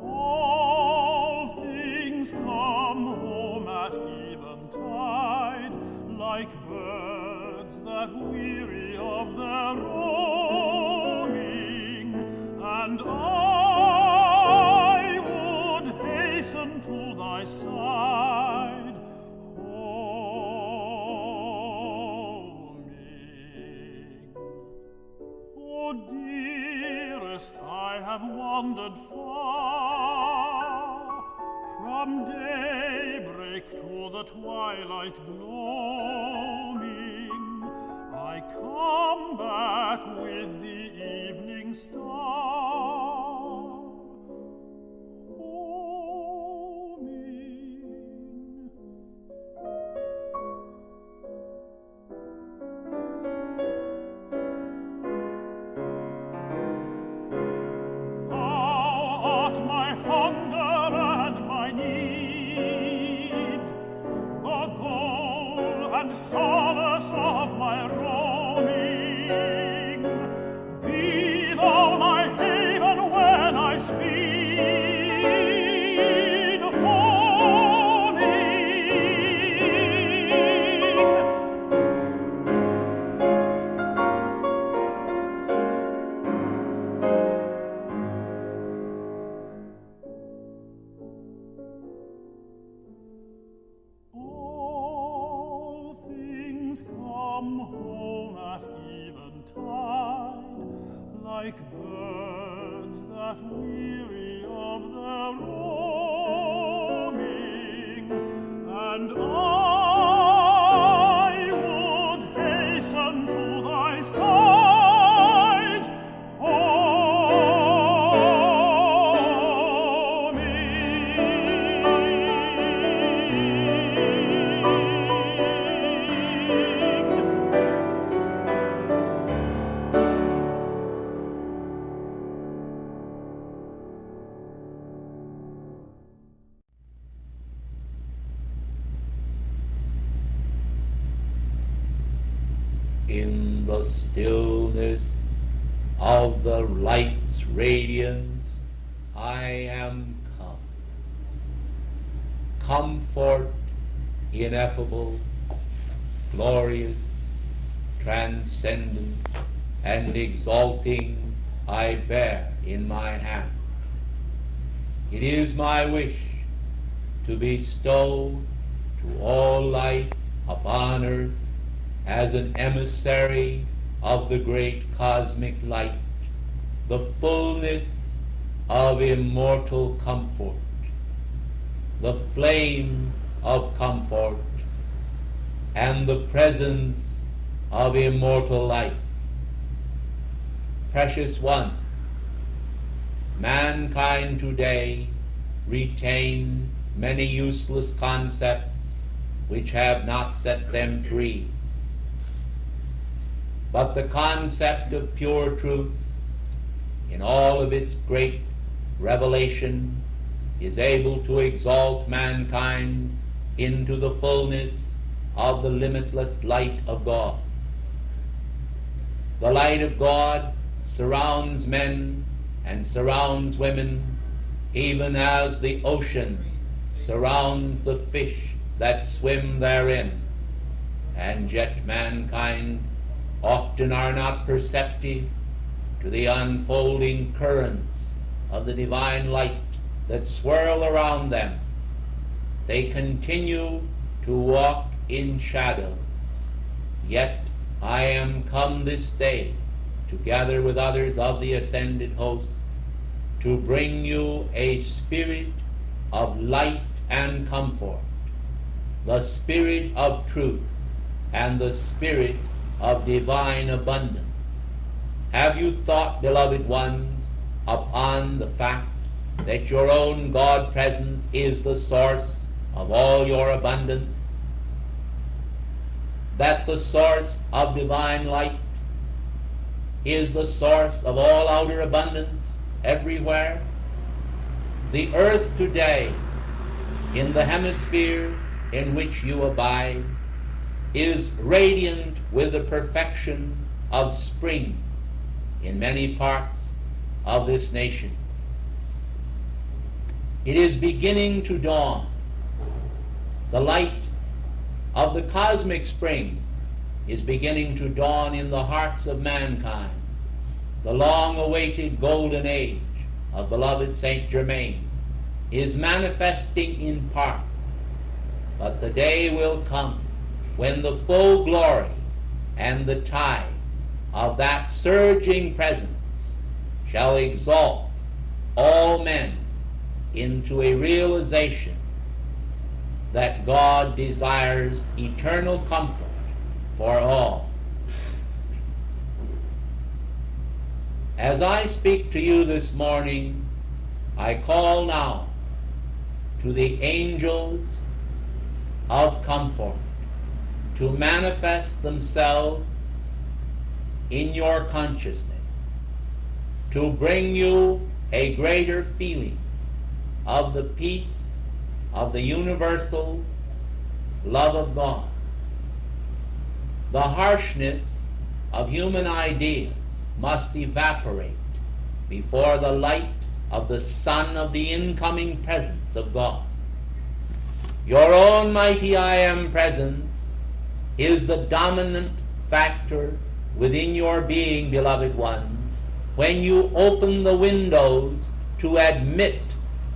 All things come home at eventide, like birds that weary of their roaming, and I would hasten to thy side, homing. O dearest, I have wandered far, from daybreak to the twilight gloaming. I come back with the evening star, homing. Thou art my hunger and my need, the goal and solace of my roaming. Be thou my haven when I speed, homing. All things come home at eventide, like birds that weary of their roaming, and I would hasten to thy side, homing. In the stillness of the light's radiance, I am come. Comfort ineffable, glorious, transcendent, and exalting, I bear in my hand. It is my wish to bestow to all life upon earth, as an emissary of the great cosmic light, the fullness of immortal comfort, the flame of comfort, and the presence of immortal life. Precious ones, mankind today retain many useless concepts which have not set them free. But the concept of pure truth, in all of its great revelation, is able to exalt mankind into the fullness of the limitless light of God. The light of God surrounds men and surrounds women, even as the ocean surrounds the fish that swim therein, and yet mankind often are not perceptive to the unfolding currents of the divine light that swirl around them. They continue to walk in shadows. Yet I am come this day, together with others of the ascended host, to bring you a spirit of light and comfort, the spirit of truth and the spirit of divine abundance. Have you thought, beloved ones, upon the fact that your own God presence is the source of all your abundance? That the source of divine light is the source of all outer abundance everywhere? The earth today, in the hemisphere in which you abide, is radiant with the perfection of spring. In many parts, of this nation. It is beginning to dawn. The light of the cosmic spring is beginning to dawn in the hearts of mankind. The long-awaited golden age of beloved Saint Germain is manifesting in part, but the day will come when the full glory and the tide of that surging presence shall exalt all men into a realization that God desires eternal comfort for all. As I speak to you this morning, I call now to the angels of comfort to manifest themselves in your consciousness, to bring you a greater feeling of the peace of the universal love of God. The harshness of human ideas must evaporate before the light of the sun of the incoming presence of God. Your own mighty I Am presence is the dominant factor within your being, beloved ones, when you open the windows to admit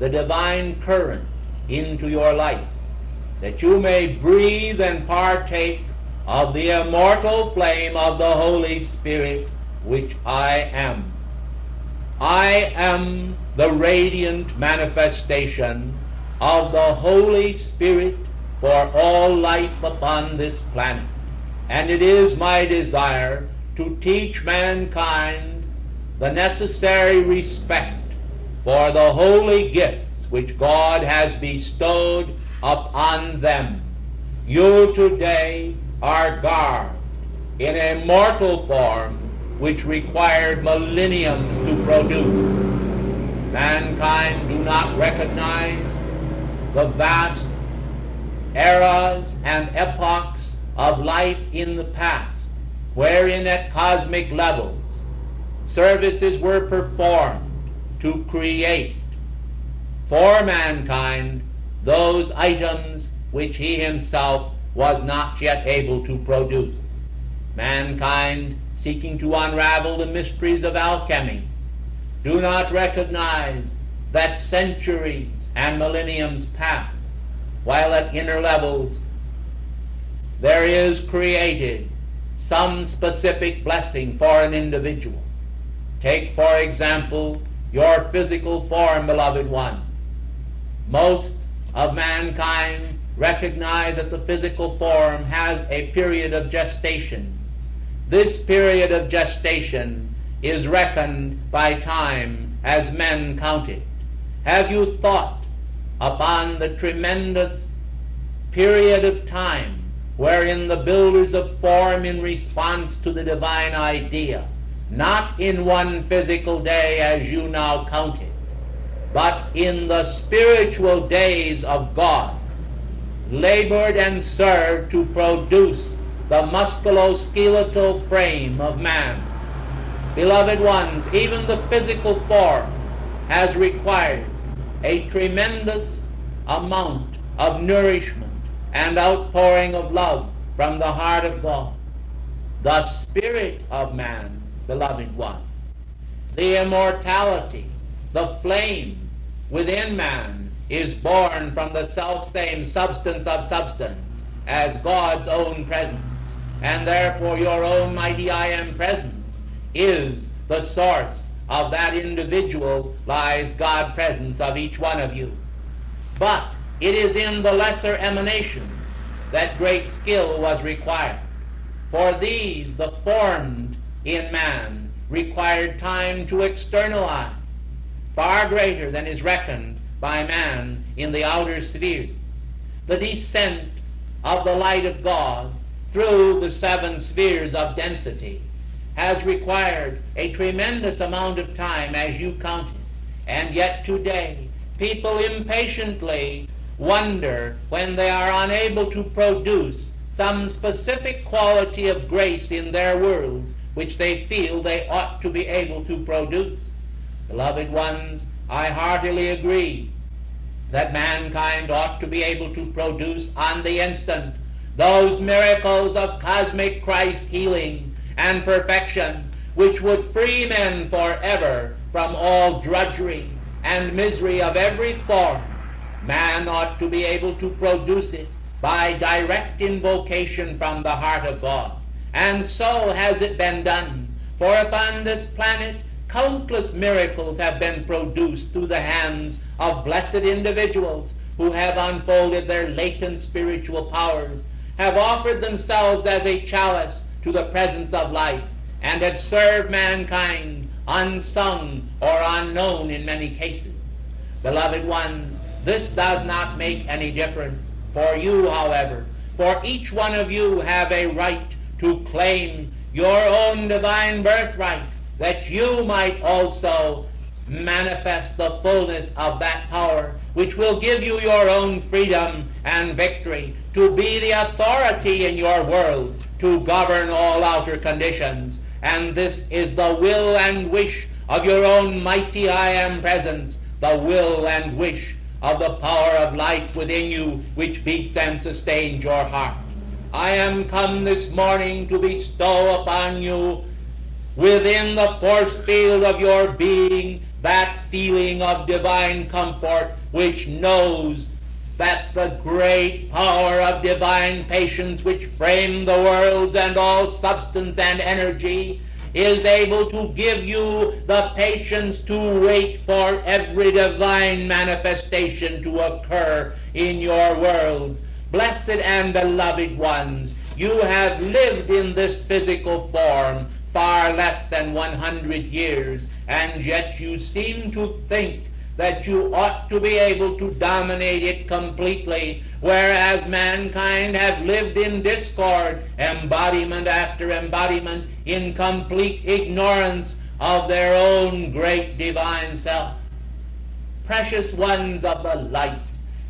the divine current into your life, that you may breathe and partake of the immortal flame of the Holy Spirit, which I am. I am the radiant manifestation of the Holy Spirit for all life upon this planet. And it is my desire to teach mankind the necessary respect for the holy gifts which God has bestowed upon them. You today are garbed in a mortal form which required millenniums to produce. Mankind do not recognize the vast eras and epochs of life in the past, wherein at cosmic levels services were performed to create for mankind those items which he himself was not yet able to produce. Mankind, seeking to unravel the mysteries of alchemy, do not recognize that centuries and millenniums pass, while at inner levels there is created some specific blessing for an individual. Take, for example, your physical form, beloved ones. Most of mankind recognize that the physical form has a period of gestation. This period of gestation is reckoned by time as men count it. Have you thought upon the tremendous period of time wherein the builders of form, in response to the divine idea, not in one physical day as you now count it, but in the spiritual days of God, labored and served to produce the musculoskeletal frame of man? Beloved ones, even the physical form has required a tremendous amount of nourishment and outpouring of love from the heart of God. The spirit of man, beloved ones, the immortality, the flame within man, is born from the self-same substance of substance as God's own presence. And therefore your own mighty I Am presence is the source of that individualized God presence of each one of you. But it is in the lesser emanations that great skill was required. For these, the formed in man, required time to externalize, far greater than is reckoned by man in the outer spheres. The descent of the light of God through the 7 spheres of density has required a tremendous amount of time as you count it. And yet today, people impatiently wonder when they are unable to produce some specific quality of grace in their worlds which they feel they ought to be able to produce. Beloved ones, I heartily agree that mankind ought to be able to produce on the instant those miracles of cosmic Christ healing and perfection which would free men forever from all drudgery and misery of every form. Man ought to be able to produce it by direct invocation from the heart of God. And so has it been done. For upon this planet, countless miracles have been produced through the hands of blessed individuals who have unfolded their latent spiritual powers, have offered themselves as a chalice to the presence of life, and have served mankind unsung or unknown in many cases. Beloved ones, this does not make any difference for you, however, for each one of you have a right to claim your own divine birthright, that you might also manifest the fullness of that power which will give you your own freedom and victory, to be the authority in your world, to govern all outer conditions. And this is the will and wish of your own mighty I Am Presence, the will and wish of the power of life within you, which beats and sustains your heart. I am come this morning to bestow upon you, within the force field of your being, that feeling of divine comfort which knows that the great power of divine patience which framed the worlds and all substance and energy is able to give you the patience to wait for every divine manifestation to occur in your worlds. Blessed and beloved ones, you have lived in this physical form far less than 100 years, and yet you seem to think that you ought to be able to dominate it completely, whereas mankind have lived in discord, embodiment after embodiment, in complete ignorance of their own great divine self. Precious ones of the light,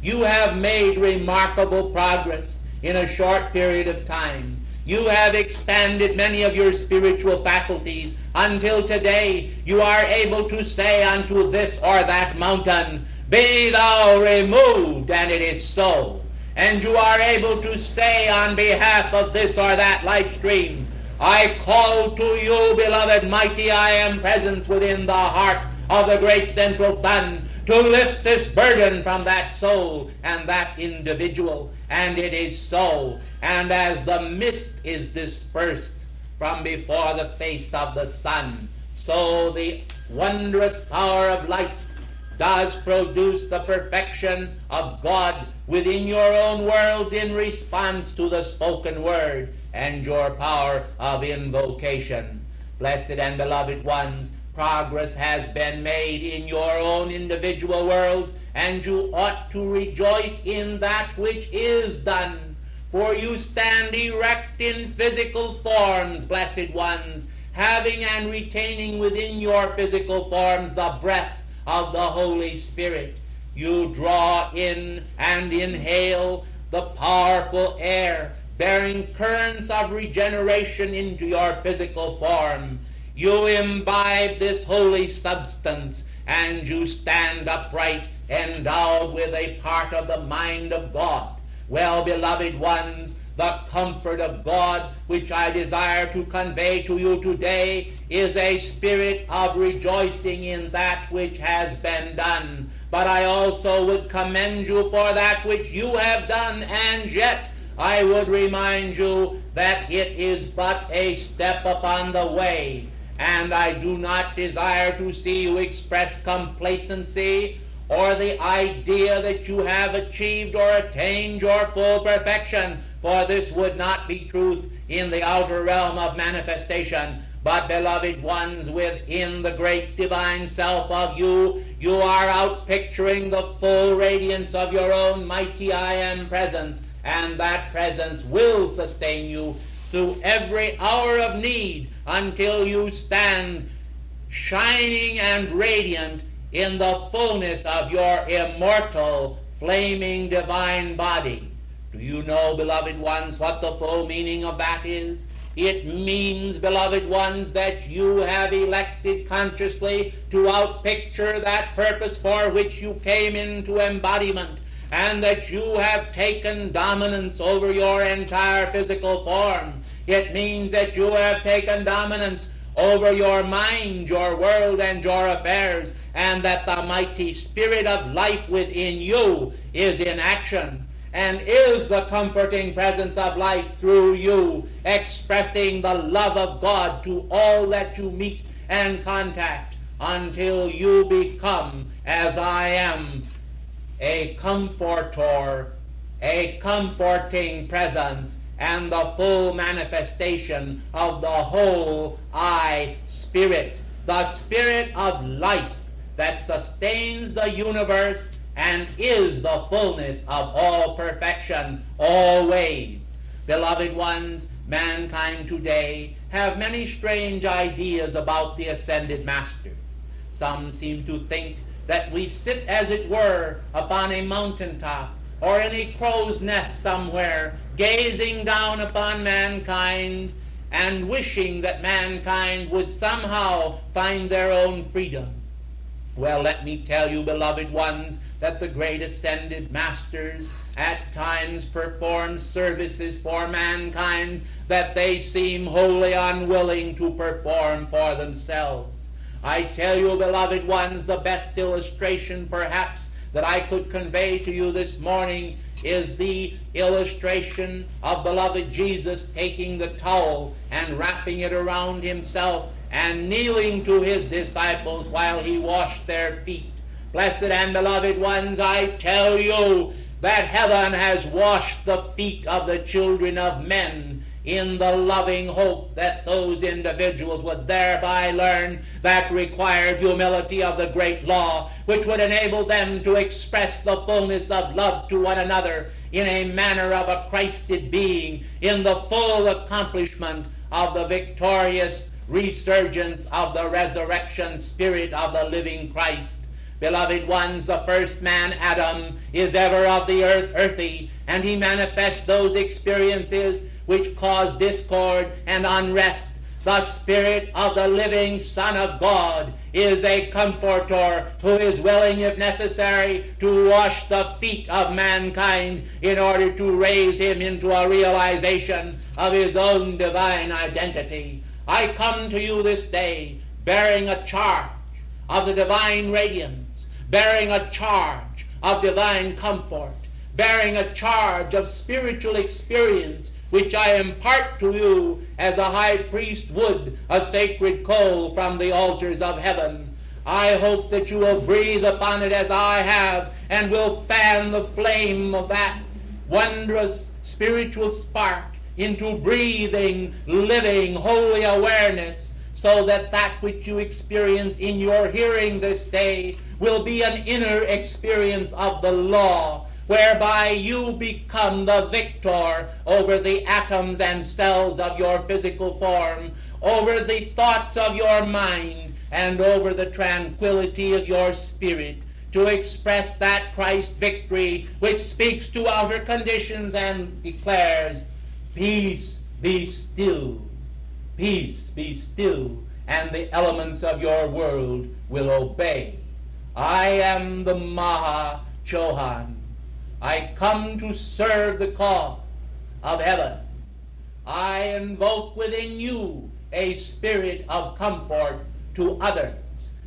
you have made remarkable progress in a short period of time. You have expanded many of your spiritual faculties until today you are able to say unto this or that mountain, "Be thou removed," and it is so. And you are able to say on behalf of this or that life stream, "I call to you, beloved, mighty I Am Presence within the heart of the great central sun, to lift this burden from that soul and that individual." And it is so. And as the mist is dispersed from before the face of the sun, so the wondrous power of light does produce the perfection of God within your own worlds in response to the spoken word and your power of invocation. Blessed and beloved ones, progress has been made in your own individual worlds, and you ought to rejoice in that which is done. For you stand erect in physical forms, blessed ones, having and retaining within your physical forms the breath of the Holy Spirit. You draw in and inhale the powerful air, bearing currents of regeneration into your physical form. You imbibe this holy substance, and you stand upright, endowed with a part of the mind of God. Well, beloved ones, the comfort of God which I desire to convey to you today is a spirit of rejoicing in that which has been done. But I also would commend you for that which you have done, and yet I would remind you that it is but a step upon the way, and I do not desire to see you express complacency or the idea that you have achieved or attained your full perfection, for this would not be truth in the outer realm of manifestation. But, beloved ones, within the great divine self of you, you are outpicturing the full radiance of your own mighty I Am Presence, and that presence will sustain you through every hour of need until you stand shining and radiant in the fullness of your immortal, flaming divine body. Do you know, beloved ones, what the full meaning of that is? It means, beloved ones, that you have elected consciously to outpicture that purpose for which you came into embodiment, and that you have taken dominance over your entire physical form. It means that you have taken dominance over your mind, your world, and your affairs, and that the mighty spirit of life within you is in action and is the comforting presence of life through you, expressing the love of God to all that you meet and contact, until you become, as I am, a comforter, a comforting presence, and the full manifestation of the whole I Spirit, the Spirit of life that sustains the universe and is the fullness of all perfection always. Beloved ones, mankind today have many strange ideas about the ascended masters. Some seem to think that we sit, as it were, upon a mountaintop or in a crow's nest somewhere, gazing down upon mankind and wishing that mankind would somehow find their own freedom. Well, let me tell you, beloved ones, that the great ascended masters at times perform services for mankind that they seem wholly unwilling to perform for themselves. I tell you, beloved ones, the best illustration perhaps that I could convey to you this morning is the illustration of beloved Jesus taking the towel and wrapping it around himself and kneeling to his disciples while he washed their feet. Blessed and beloved ones, I tell you that heaven has washed the feet of the children of men in the loving hope that those individuals would thereby learn that required humility of the great law, which would enable them to express the fullness of love to one another in a manner of a Christed being, in the full accomplishment of the victorious resurgence of the resurrection spirit of the living Christ. Beloved ones, the first man, Adam, is ever of the earth earthy, and he manifests those experiences which cause discord and unrest. The Spirit of the living Son of God is a comforter who is willing, if necessary, to wash the feet of mankind in order to raise him into a realization of his own divine identity. I come to you this day bearing a charge of the divine radiance, bearing a charge of divine comfort, bearing a charge of spiritual experience, which I impart to you as a high priest would a sacred coal from the altars of heaven. I hope that you will breathe upon it as I have, and will fan the flame of that wondrous spiritual spark into breathing, living, holy awareness, so that that which you experience in your hearing this day will be an inner experience of the law, whereby you become the victor over the atoms and cells of your physical form, over the thoughts of your mind, and over the tranquility of your spirit, to express that Christ victory which speaks to outer conditions and declares, "Peace, be still. Peace, be still, and the elements of your world will obey. I am the Maha Chohan. I come to serve the cause of heaven. I invoke within you a spirit of comfort to others,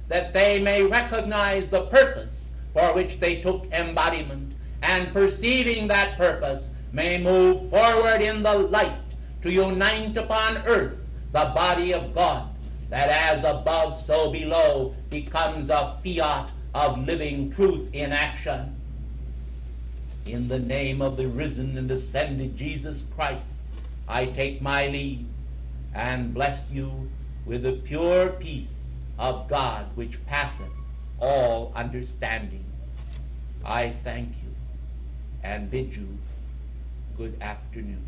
that they may recognize the purpose for which they took embodiment, and perceiving that purpose may move forward in the light to unite upon earth the body of God, that as above so below becomes a fiat of living truth in action. In the name of the risen and ascended Jesus Christ, I take my leave and bless you with the pure peace of God which passeth all understanding. I thank you and bid you good afternoon.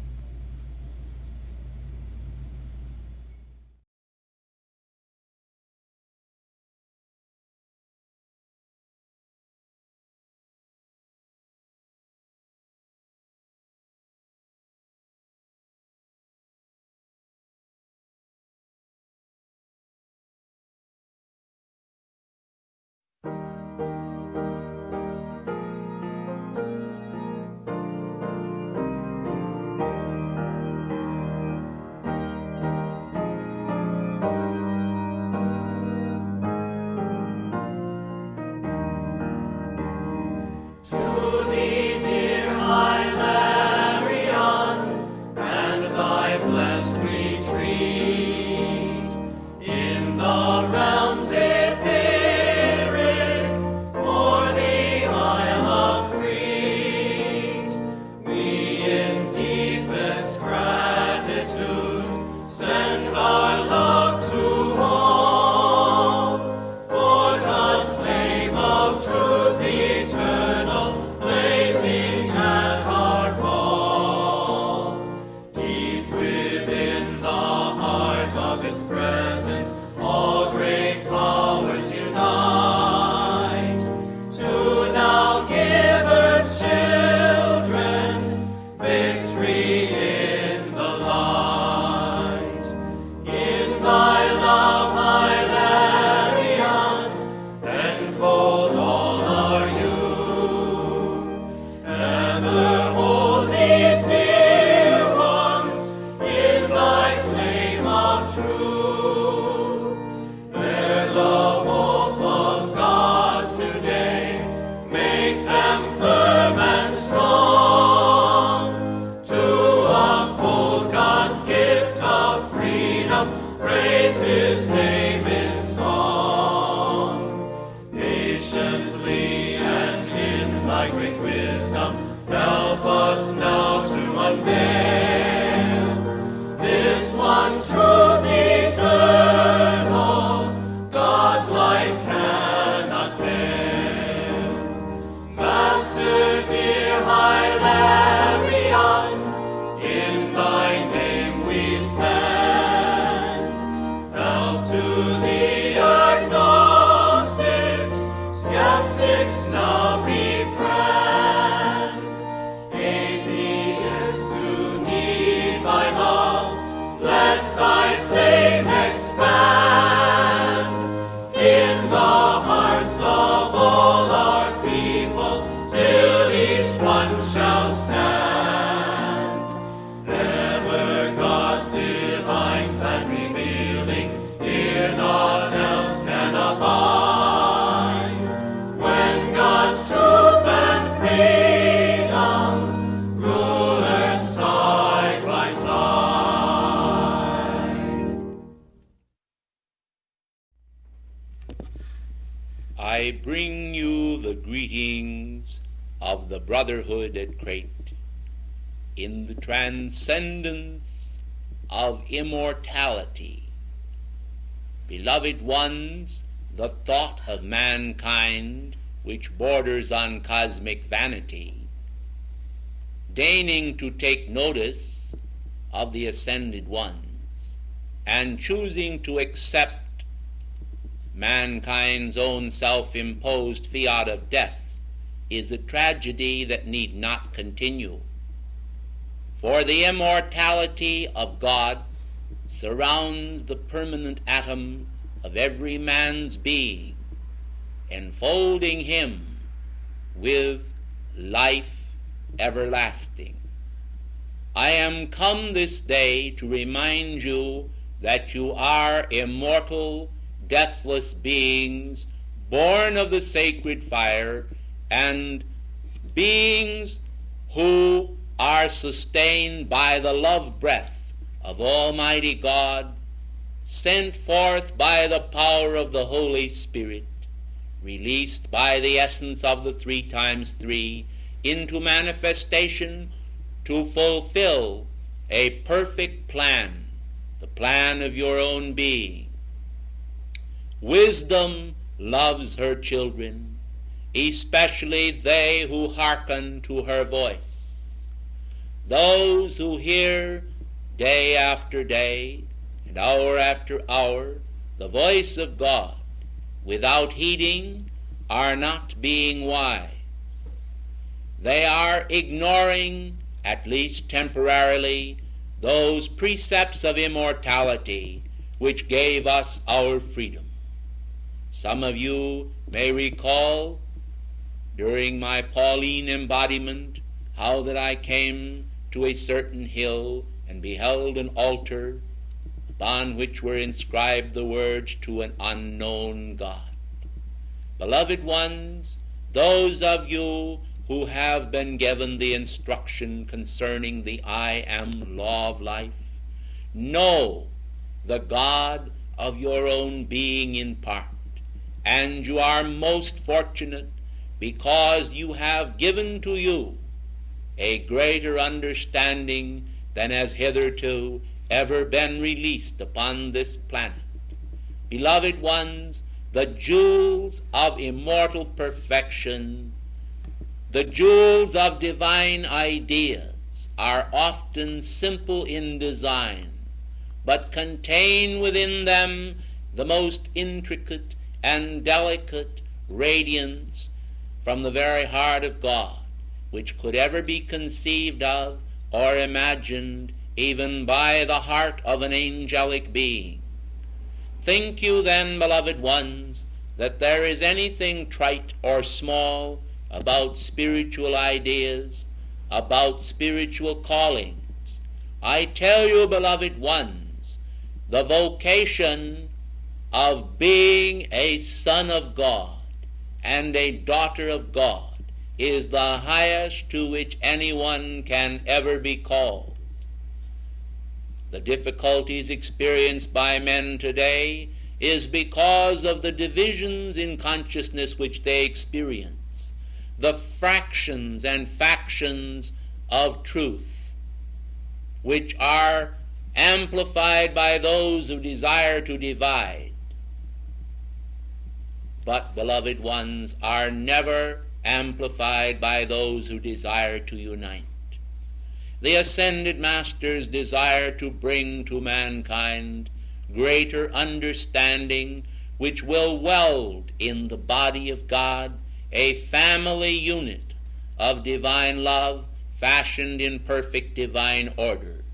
I bring you the greetings of the brotherhood at Crete in the transcendence of immortality. Beloved ones, the thought of mankind which borders on cosmic vanity, deigning to take notice of the ascended ones, and choosing to accept mankind's own self-imposed fiat of death, is a tragedy that need not continue. For the immortality of God surrounds the permanent atom of every man's being, enfolding him with life everlasting. I am come this day to remind you that you are immortal, deathless beings, born of the sacred fire, and beings who are sustained by the love breath of Almighty God, sent forth by the power of the Holy Spirit, released by the essence of the 3 times 3 into manifestation to fulfill a perfect plan, the plan of your own being. Wisdom loves her children, especially they who hearken to her voice. Those who hear day after day and hour after hour the voice of God without heeding are not being wise. They are ignoring, at least temporarily, those precepts of immortality which gave us our freedom. Some of you may recall during my Pauline embodiment how that I came to a certain hill and beheld an altar upon which were inscribed the words, "To an unknown God." Beloved ones, those of you who have been given the instruction concerning the I Am law of life, know the God of your own being in part, and you are most fortunate because you have given to you a greater understanding than has hitherto ever been released upon this planet. Beloved ones, the jewels of immortal perfection, the jewels of divine ideas, are often simple in design, but contain within them the most intricate and delicate radiance from the very heart of God, which could ever be conceived of or imagined even by the heart of an angelic being. Think you then, beloved ones, that there is anything trite or small about spiritual ideas, about spiritual callings? I tell you, beloved ones, the vocation of being a son of God and a daughter of God is the highest to which anyone can ever be called. The difficulties experienced by men today is because of the divisions in consciousness which they experience, the fractions and factions of truth, which are amplified by those who desire to divide, but, beloved ones, are never amplified by those who desire to unite. The ascended masters desire to bring to mankind greater understanding, which will weld in the body of God a family unit of divine love fashioned in perfect divine order,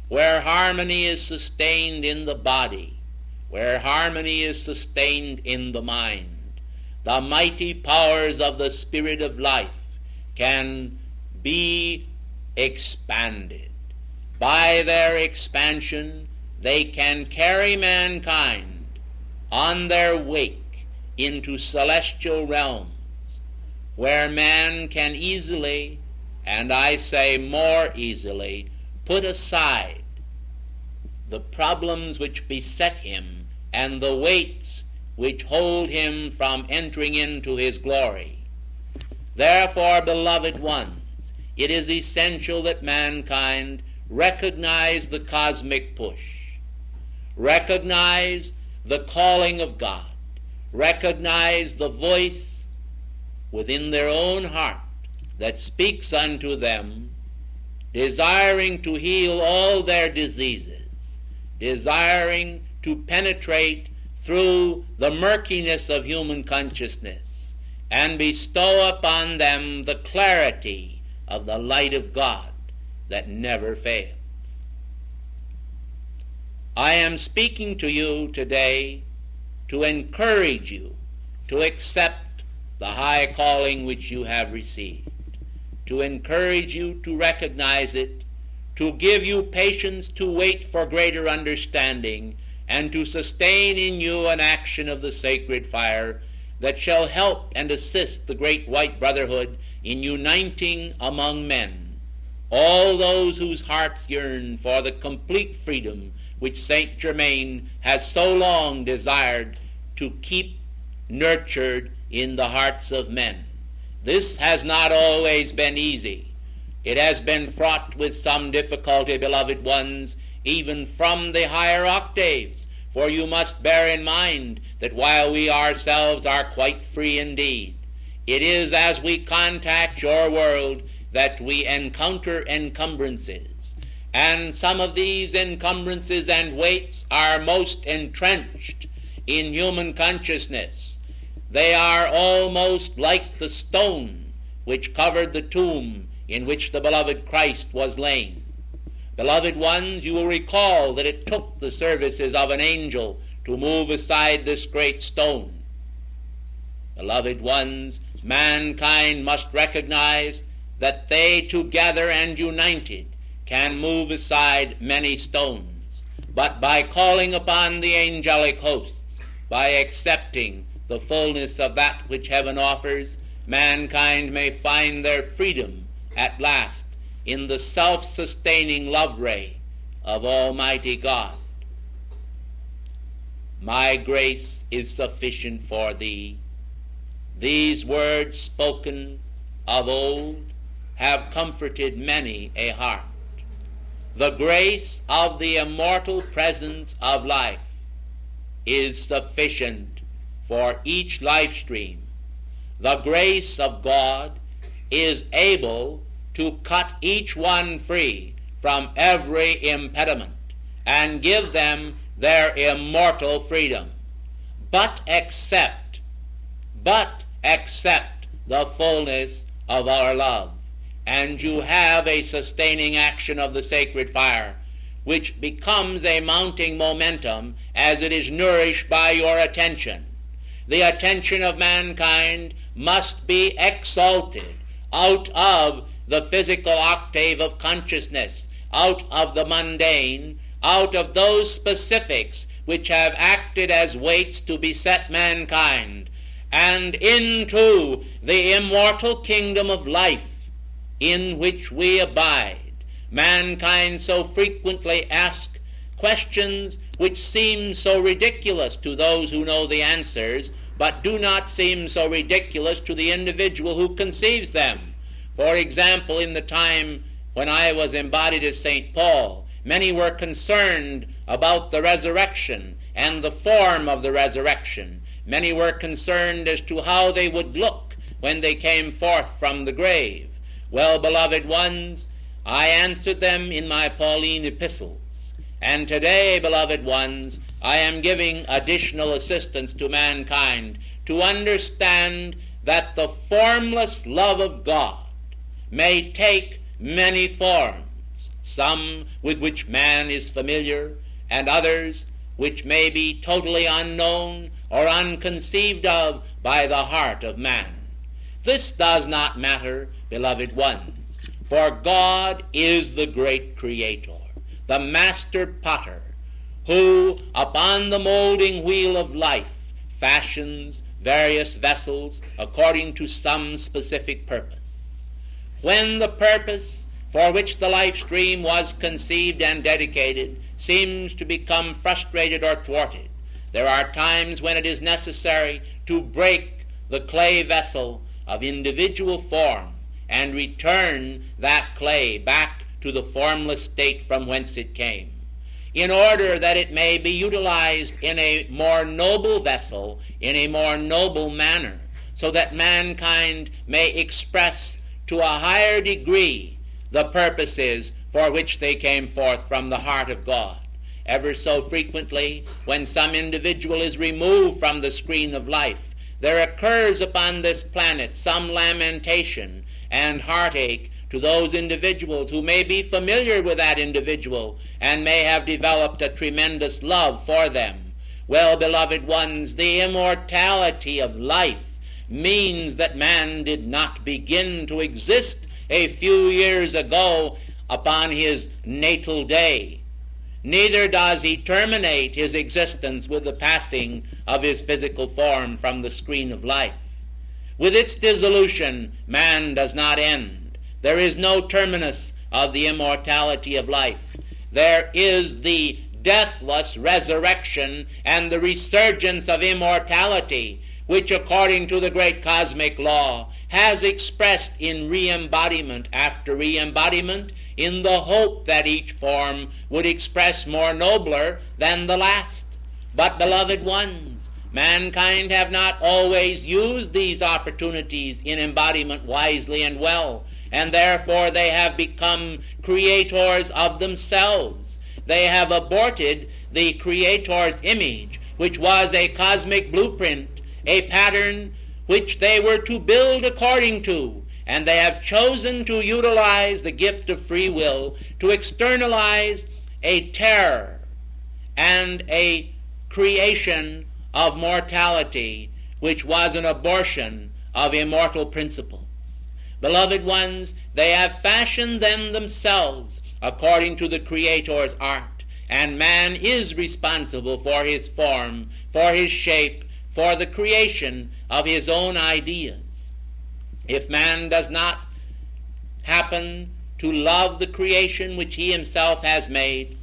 where harmony is sustained in the body, where harmony is sustained in the mind. The mighty powers of the Spirit of life can be expanded. By their expansion, they can carry mankind on their wake into celestial realms, where man can easily, and I say more easily, put aside the problems which beset him and the weights which hold him from entering into his glory. Therefore, beloved ones, it is essential that mankind recognize the cosmic push, recognize the calling of God, recognize the voice within their own heart that speaks unto them, desiring to heal all their diseases, desiring to penetrate through the murkiness of human consciousness and bestow upon them the clarity of the light of God that never fails. I am speaking to you today to encourage you to accept the high calling which you have received, to encourage you to recognize it, to give you patience to wait for greater understanding, and to sustain in you an action of the sacred fire that shall help and assist the great white brotherhood in uniting among men all those whose hearts yearn for the complete freedom which Saint Germain has so long desired to keep nurtured in the hearts of men. This has not always been easy. It has been fraught with some difficulty, beloved ones, even from the higher octaves, for you must bear in mind that while we ourselves are quite free indeed, it is as we contact your world that we encounter encumbrances, and some of these encumbrances and weights are most entrenched in human consciousness. They are almost like the stone which covered the tomb in which the beloved Christ was lain. Beloved ones, you will recall that it took the services of an angel to move aside this great stone. Beloved ones, mankind must recognize that they together and united can move aside many stones, but by calling upon the angelic hosts, by accepting the fullness of that which heaven offers, mankind may find their freedom at last in the self-sustaining love ray of Almighty God. My grace is sufficient for thee. These words spoken of old have comforted many a heart. The grace of the immortal presence of life is sufficient for each life stream. The grace of God is able to cut each one free from every impediment and give them their immortal freedom. But accept the fullness of our love, and you have a sustaining action of the sacred fire, which becomes a mounting momentum as it is nourished by your attention. The attention of mankind must be exalted out of the physical octave of consciousness, out of the mundane, out of those specifics which have acted as weights to beset mankind, and into the immortal kingdom of life in which we abide. Mankind so frequently asks questions which seem so ridiculous to those who know the answers, but do not seem so ridiculous to the individual who conceives them. For example, in the time when I was embodied as St. Paul, many were concerned about the resurrection and the form of the resurrection. Many were concerned as to how they would look when they came forth from the grave. Well, beloved ones, I answered them in my Pauline epistles. And today, beloved ones, I am giving additional assistance to mankind to understand that the formless love of God may take many forms, some with which man is familiar, and others which may be totally unknown or unconceived of by the heart of man. This does not matter, beloved ones, for God is the great creator, the master potter, who upon the molding wheel of life fashions various vessels according to some specific purpose. When the purpose for which the life stream was conceived and dedicated seems to become frustrated or thwarted, there are times when it is necessary to break the clay vessel of individual form and return that clay back to the formless state from whence it came, in order that it may be utilized in a more noble vessel, in a more noble manner, so that mankind may express to a higher degree the purposes for which they came forth from the heart of God. Ever so frequently, when some individual is removed from the screen of life, there occurs upon this planet some lamentation and heartache to those individuals who may be familiar with that individual and may have developed a tremendous love for them. Well, beloved ones, the immortality of life means that man did not begin to exist a few years ago upon his natal day. Neither does he terminate his existence with the passing of his physical form from the screen of life. With its dissolution, man does not end. There is no terminus of the immortality of life. There is the deathless resurrection and the resurgence of immortality, which according to the great cosmic law has expressed in re-embodiment after re-embodiment, in the hope that each form would express more nobler than the last. But, beloved ones, mankind have not always used these opportunities in embodiment wisely and well, and therefore they have become creators of themselves. They have aborted the Creator's image, which was a cosmic blueprint, a pattern which they were to build according to, and they have chosen to utilize the gift of free will to externalize a terror and a creation of mortality, which was an abortion of immortal principles. Beloved ones, they have fashioned them themselves according to the Creator's art, and man is responsible for his form, for his shape, for the creation of his own ideas. If man does not happen to love the creation which he himself has made,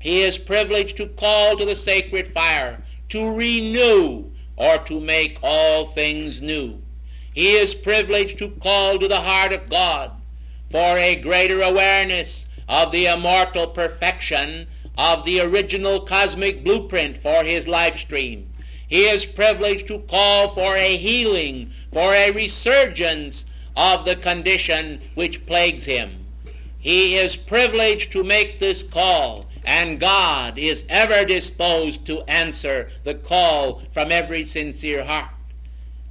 he is privileged to call to the sacred fire to renew or to make all things new. He is privileged to call to the heart of God for a greater awareness of the immortal perfection of the original cosmic blueprint for his life stream. He is privileged to call for a healing, for a resurgence of the condition which plagues him. He is privileged to make this call, and God is ever disposed to answer the call from every sincere heart.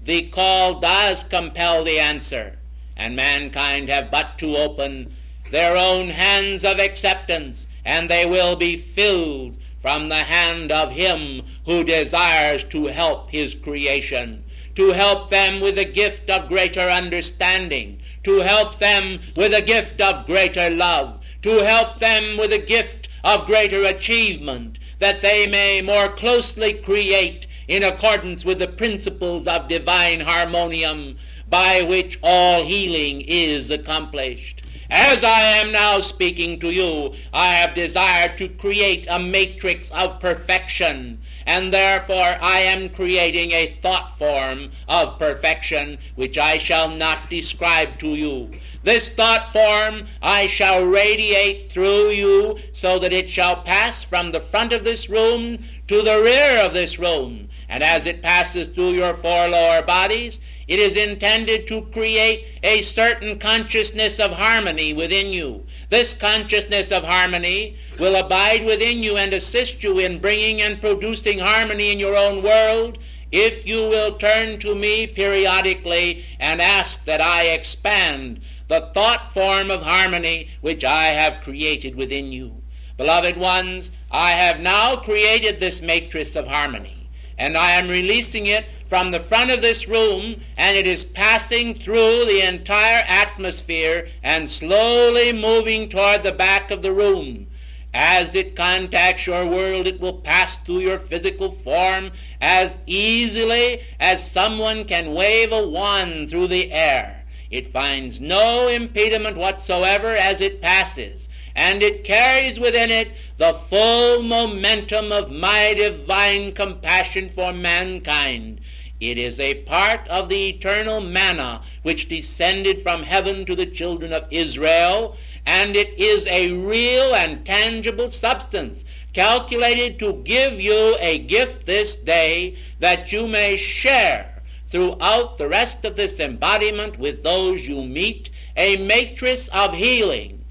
The call does compel the answer, and mankind have but to open their own hands of acceptance, and they will be filled from the hand of him who desires to help his creation, to help them with the gift of greater understanding, to help them with a gift of greater love, to help them with a gift of greater achievement, that they may more closely create in accordance with the principles of divine harmonium by which all healing is accomplished. As I am now speaking to you, I have desired to create a matrix of perfection, and therefore I am creating a thought form of perfection which I shall not describe to you. This thought form I shall radiate through you so that it shall pass from the front of this room to the rear of this room, and as it passes through your four lower bodies, it is intended to create a certain consciousness of harmony within you. This consciousness of harmony will abide within you and assist you in bringing and producing harmony in your own world if you will turn to me periodically and ask that I expand the thought form of harmony which I have created within you. Beloved ones, I have now created this matrix of harmony, and I am releasing it from the front of this room, and it is passing through the entire atmosphere and slowly moving toward the back of the room. As it contacts your world, it will pass through your physical form as easily as someone can wave a wand through the air. It finds no impediment whatsoever as it passes, and it carries within it the full momentum of my divine compassion for mankind. It is a part of the eternal manna which descended from heaven to the children of Israel, and it is a real and tangible substance calculated to give you a gift this day that you may share throughout the rest of this embodiment with those you meet, a matrix of healing,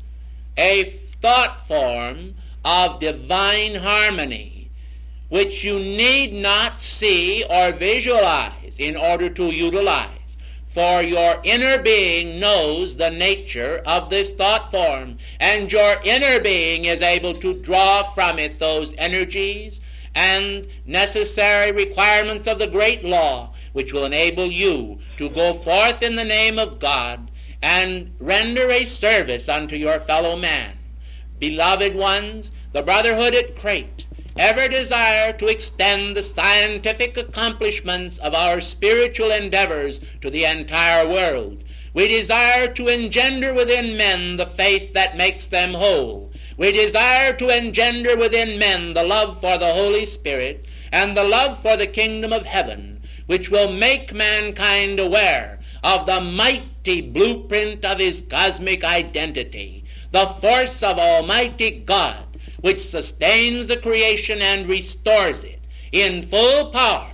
a thought form of divine harmony, which you need not see or visualize in order to utilize. For your inner being knows the nature of this thought form, and your inner being is able to draw from it those energies and necessary requirements of the great law, which will enable you to go forth in the name of God and render a service unto your fellow man. Beloved ones, the Brotherhood at Crete ever desire to extend the scientific accomplishments of our spiritual endeavors to the entire world. We desire to engender within men the faith that makes them whole. We desire to engender within men the love for the Holy Spirit and the love for the kingdom of heaven, which will make mankind aware of the mighty blueprint of his cosmic identity, the force of Almighty God, which sustains the creation and restores it in full power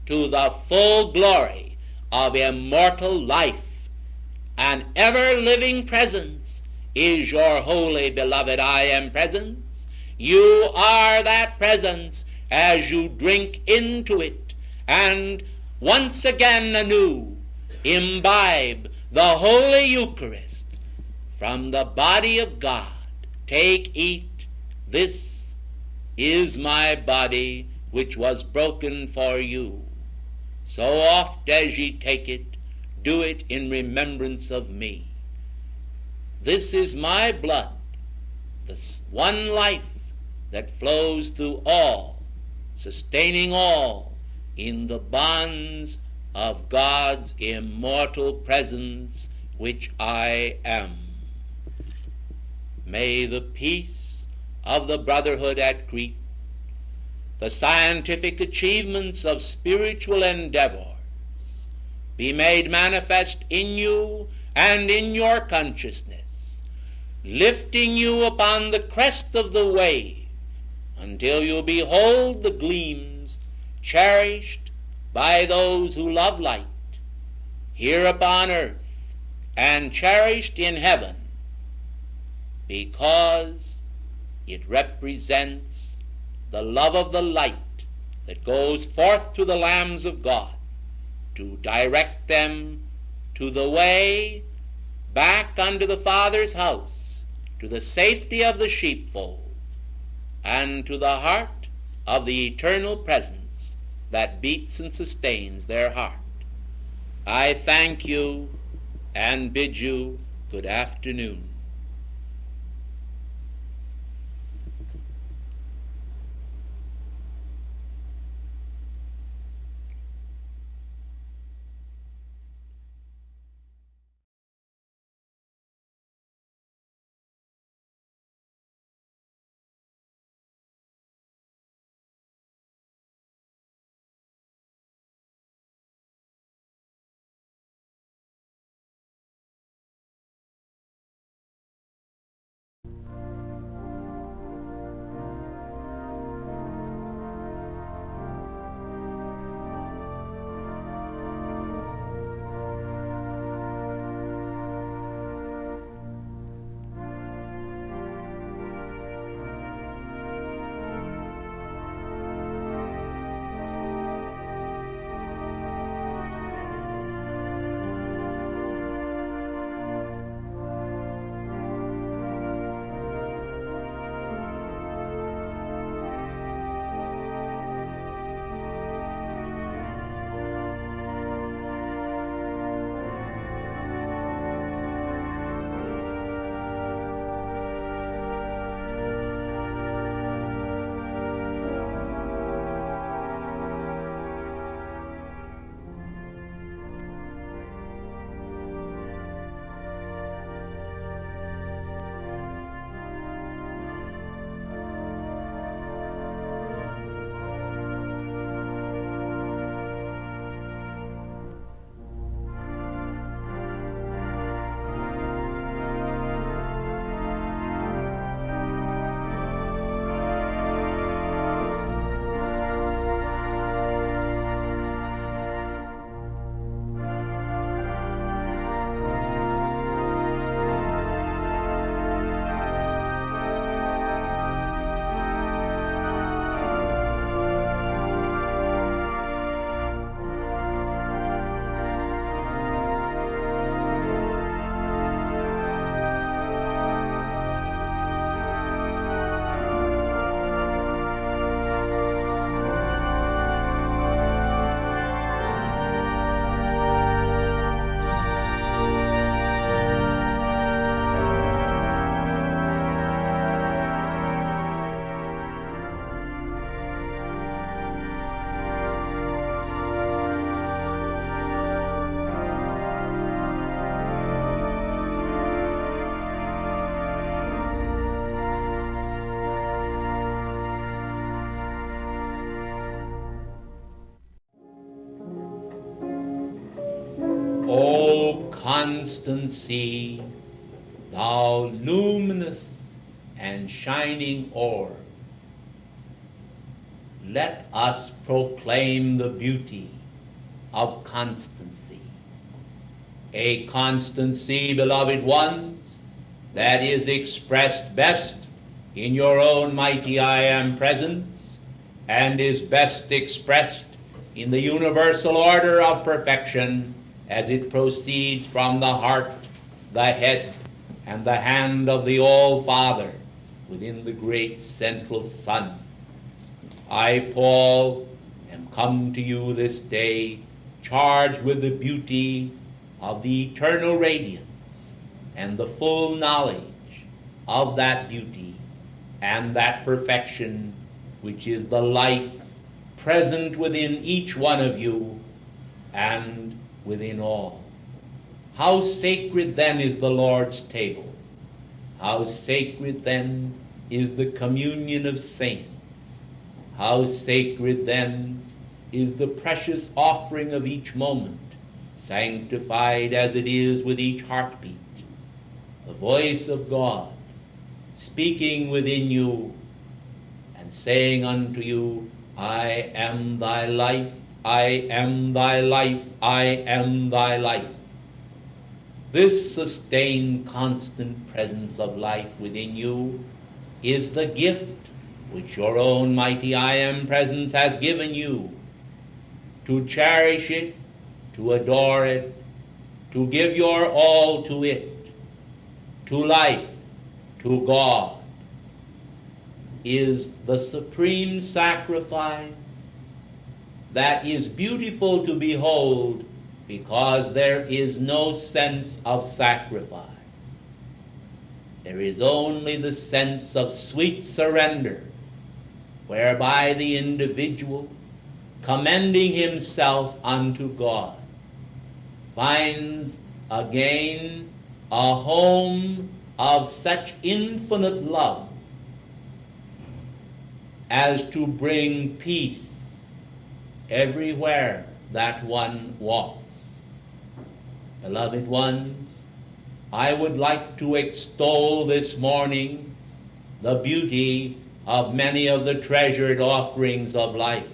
to the full glory of immortal life. An ever-living presence is your holy beloved I Am presence. You are that presence as you drink into it and once again anew imbibe the Holy Eucharist from the body of God. Take, eat. This is my body which was broken for you. So oft as ye take it, do it in remembrance of me. This is my blood, the one life that flows through all, sustaining all in the bonds of God's immortal presence, which I am. May the peace of the brotherhood at Crete, the scientific achievements of spiritual endeavors, be made manifest in you and in your consciousness, lifting you upon the crest of the wave until you behold the gleams cherished by those who love light here upon earth and cherished in heaven, because it represents the love of the light that goes forth to the lambs of God to direct them to the way back unto the Father's house, to the safety of the sheepfold, and to the heart of the eternal presence that beats and sustains their heart. I thank you and bid you good afternoon. O constant sea, thou luminous and shining orb, let us proclaim the beauty of constancy. A constancy, beloved ones, that is expressed best in your own mighty I Am presence, and is best expressed in the universal order of perfection as it proceeds from the heart, the head, and the hand of the All-Father within the great central sun. I, Paul, am come to you this day charged with the beauty of the eternal radiance and the full knowledge of that beauty and that perfection which is the life present within each one of you and within all. How sacred then is the Lord's table. How sacred then is the communion of saints. How sacred then is the precious offering of each moment, sanctified as it is with each heartbeat. The voice of God speaking within you and saying unto you, I am thy life, I am thy life, I am thy life. This sustained, constant presence of life within you is the gift which your own mighty I am presence has given you. To cherish it, to adore it, to give your all to it, to life, to God, is the supreme sacrifice that is beautiful to behold because there is no sense of sacrifice. There is only the sense of sweet surrender, whereby the individual, commending himself unto God, finds again a home of such infinite love as to bring peace everywhere that one walks. Beloved ones, I would like to extol this morning the beauty of many of the treasured offerings of life.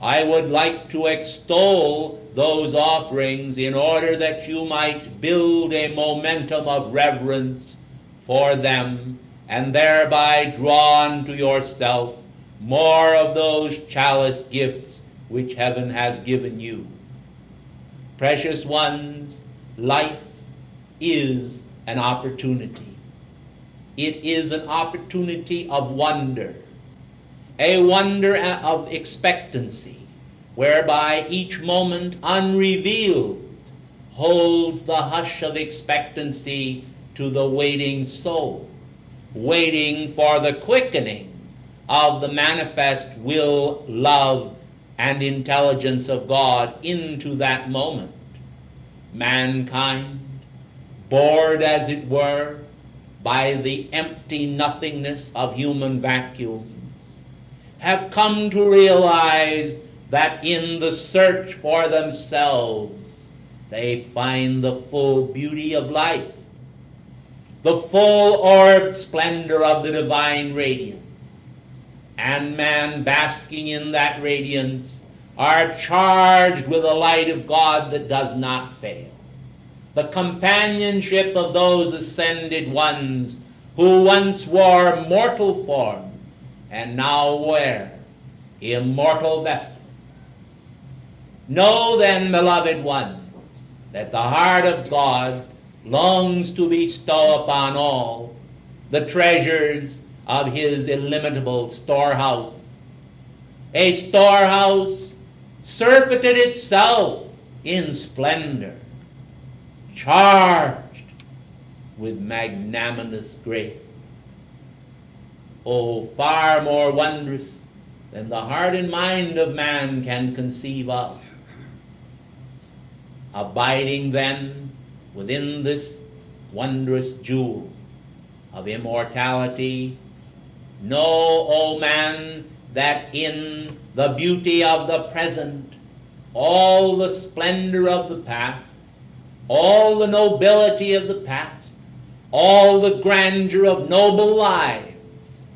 I would like to extol those offerings in order that you might build a momentum of reverence for them and thereby draw unto yourself more of those chalice gifts which heaven has given you. Precious ones, life is an opportunity. It is an opportunity of wonder, a wonder of expectancy, whereby each moment unrevealed holds the hush of expectancy to the waiting soul, waiting for the quickening of the manifest will, love, and intelligence of God into that moment. Mankind, bored as it were by the empty nothingness of human vacuums, have come to realize that in the search for themselves they find the full beauty of life, the full orbed splendor of the divine radiance, and man, basking in that radiance, are charged with the light of God that does not fail. The companionship of those ascended ones who once wore mortal form and now wear immortal vestments. Know then, beloved ones, that the heart of God longs to bestow upon all the treasures of his illimitable storehouse, a storehouse surfeited itself in splendor, charged with magnanimous grace. Oh, far more wondrous than the heart and mind of man can conceive of. Abiding then within this wondrous jewel of immortality, know, O man, that in the beauty of the present, all the splendor of the past, all the nobility of the past, all the grandeur of noble lives,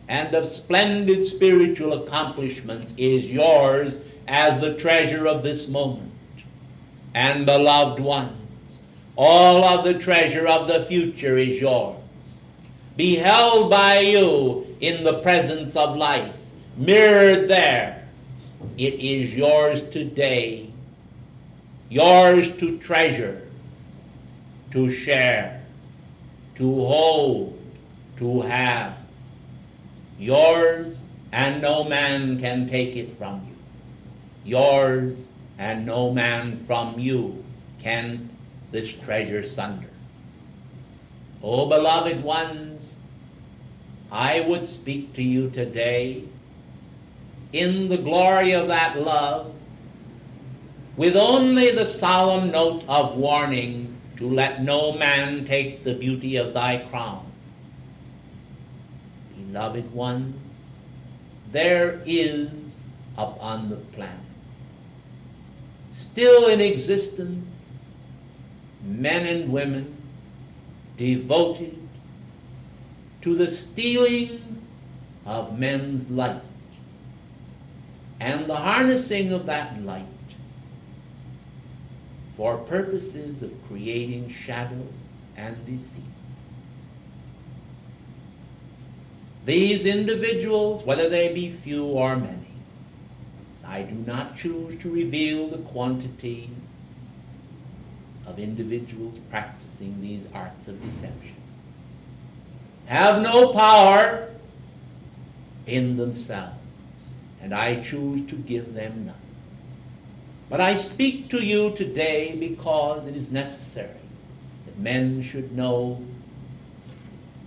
and of splendid spiritual accomplishments is yours as the treasure of this moment. And beloved ones, all of the treasure of the future is yours, beheld by you in the presence of life, mirrored there. It is yours today, yours to treasure, to share, to hold, to have. Yours, and no man can take it from you. Yours, and no man from you can this treasure sunder. O beloved ones, I would speak to you today in the glory of that love, with only the solemn note of warning to let no man take the beauty of thy crown. Beloved ones, there is upon the planet, still in existence, men and women devoted to the stealing of men's light and the harnessing of that light for purposes of creating shadow and deceit. These individuals, whether they be few or many, I do not choose to reveal the quantity of individuals practicing these arts of deception, have no power in themselves, and I choose to give them none. But I speak to you today because it is necessary that men should know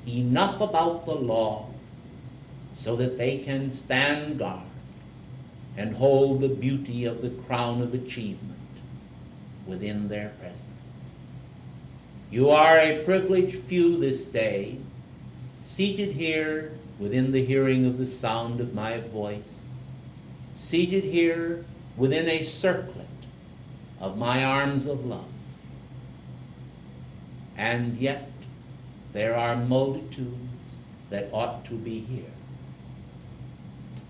enough about the law so that they can stand guard and hold the beauty of the crown of achievement within their presence. You are a privileged few this day, seated here within the hearing of the sound of my voice, seated here within a circlet of my arms of love. And yet there are multitudes that ought to be here.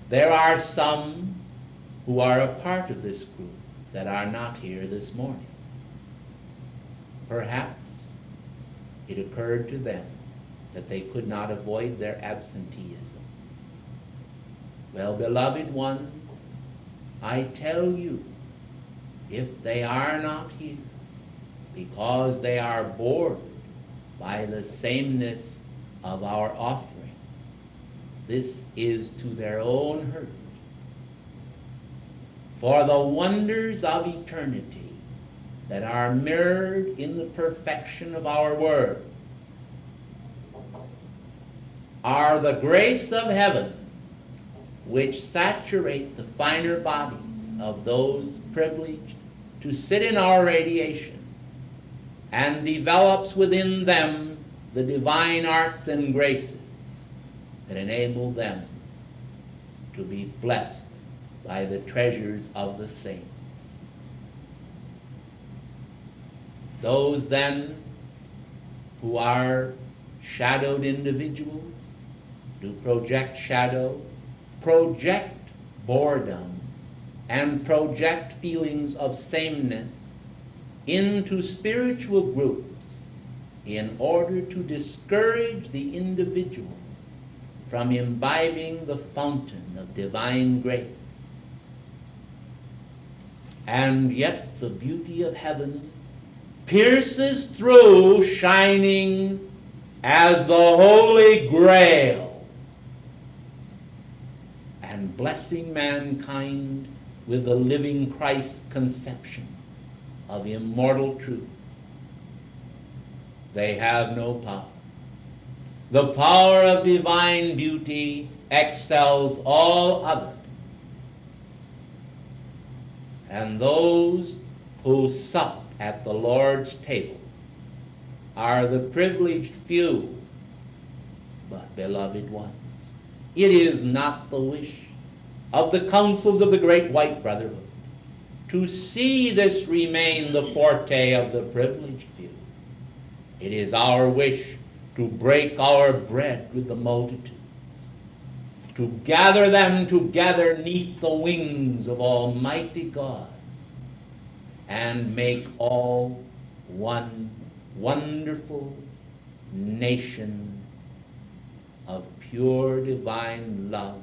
There are some who are a part of this group that are not here this morning. Perhaps it occurred to them that they could not avoid their absenteeism. Well, beloved ones, I tell you, if they are not here because they are bored by the sameness of our offering, this is to their own hurt. For the wonders of eternity that are mirrored in the perfection of our words are the grace of heaven which saturate the finer bodies of those privileged to sit in our radiation, and develops within them the divine arts and graces that enable them to be blessed by the treasures of the saints. Those then who are shadowed individuals do project shadow, project boredom, and project feelings of sameness into spiritual groups in order to discourage the individuals from imbibing the fountain of divine grace. And yet the beauty of heaven pierces through, shining as the Holy Grail, and blessing mankind with the living Christ conception of immortal truth. They have no power. The power of divine beauty excels all other. And those who sup at the Lord's table are the privileged few. But, beloved ones, it is not the wish of the councils of the Great White Brotherhood to see this remain the forte of the privileged few. It is our wish to break our bread with the multitudes, to gather them together neath the wings of Almighty God, and make all one wonderful nation of pure divine love,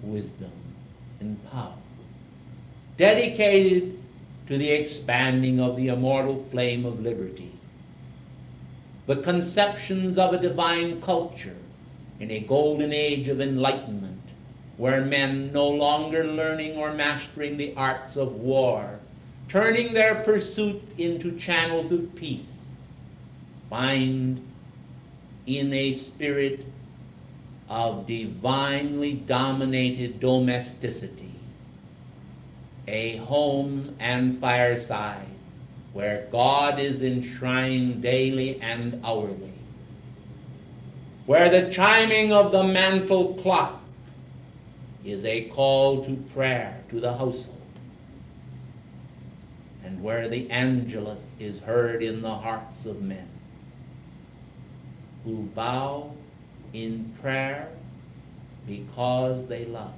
wisdom, and power, dedicated to the expanding of the immortal flame of liberty, the conceptions of a divine culture in a golden age of enlightenment where men no longer learning or mastering the arts of war, turning their pursuits into channels of peace, find in a spirit of divinely dominated domesticity a home and fireside where God is enshrined daily and hourly, where the chiming of the mantle clock is a call to prayer to the household, and where the Angelus is heard in the hearts of men who bow in prayer because they love.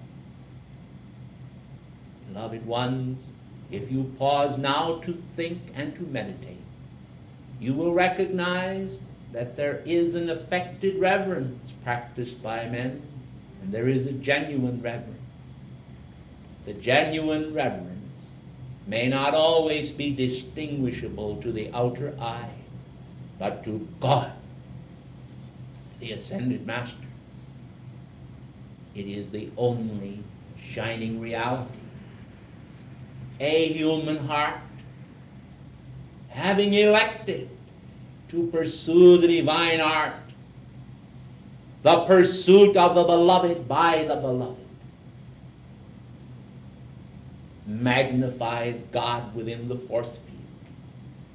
Beloved ones, if you pause now to think and to meditate, you will recognize that there is an affected reverence practiced by men, and there is a genuine reverence. The genuine reverence may not always be distinguishable to the outer eye, but to God, the ascended masters, it is the only shining reality. A human heart, having elected to pursue the divine art, the pursuit of the beloved by the beloved, magnifies God within the force field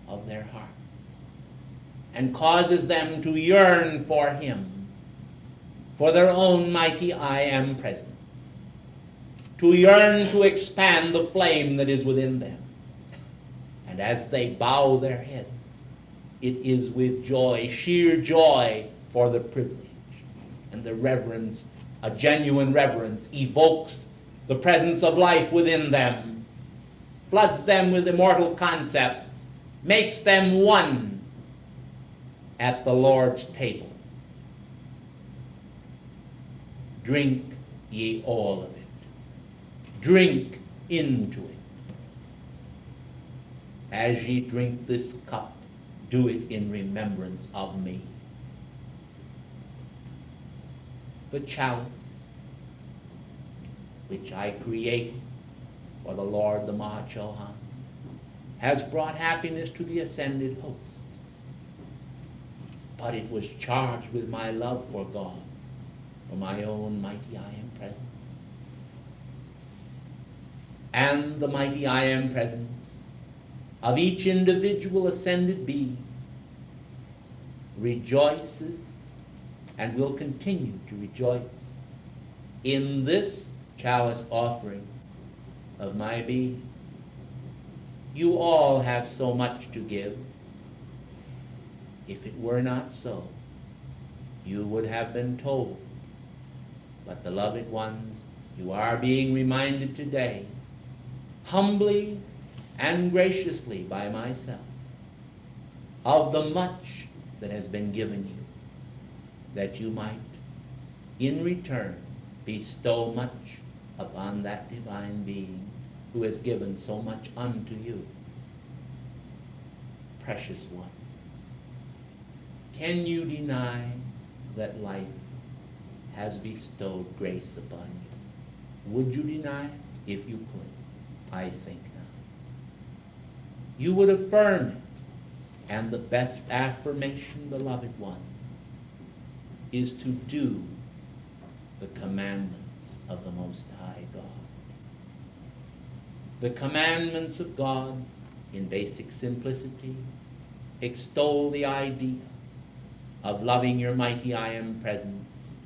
of their hearts and causes them to yearn for Him, for their own mighty I am presence, to yearn to expand the flame that is within them. And as they bow their heads, it is with joy, sheer joy for the privilege. And the reverence, a genuine reverence, evokes the presence of life within them, floods them with immortal concepts, makes them one at the Lord's table. Drink ye all of it. Drink into it. As ye drink this cup, do it in remembrance of me. The chalice which I created for the Lord the Mahachohan has brought happiness to the ascended host. But it was charged with my love for God, for my own mighty I am presence. And the mighty I am presence of each individual ascended being rejoices and will continue to rejoice in this chalice offering of my being. You all have so much to give. If it were not so, you would have been told. But beloved ones, you are being reminded today, humbly and graciously by myself, of the much that has been given you, that you might, in return, bestow much upon that divine being who has given so much unto you. Precious ones, can you deny that life has bestowed grace upon you? Would you deny it? If you could, I think not. You would affirm it, and the best affirmation, beloved ones, is to do the commandments of the Most High God. The commandments of God, in basic simplicity, extol the idea of loving your mighty I am presence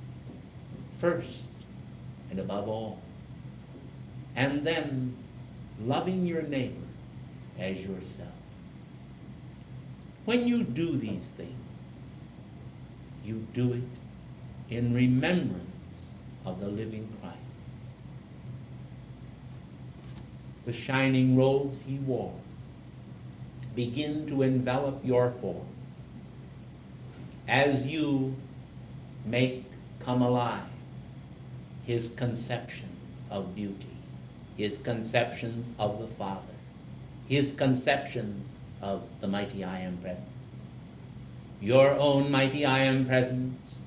first and above all, and then loving your neighbor as yourself. When you do these things, you do it in remembrance of the living Christ. The shining robes he wore begin to envelop your form as you make come alive his conceptions of beauty, his conceptions of the Father, his conceptions of the mighty I am presence. Your own mighty I am presence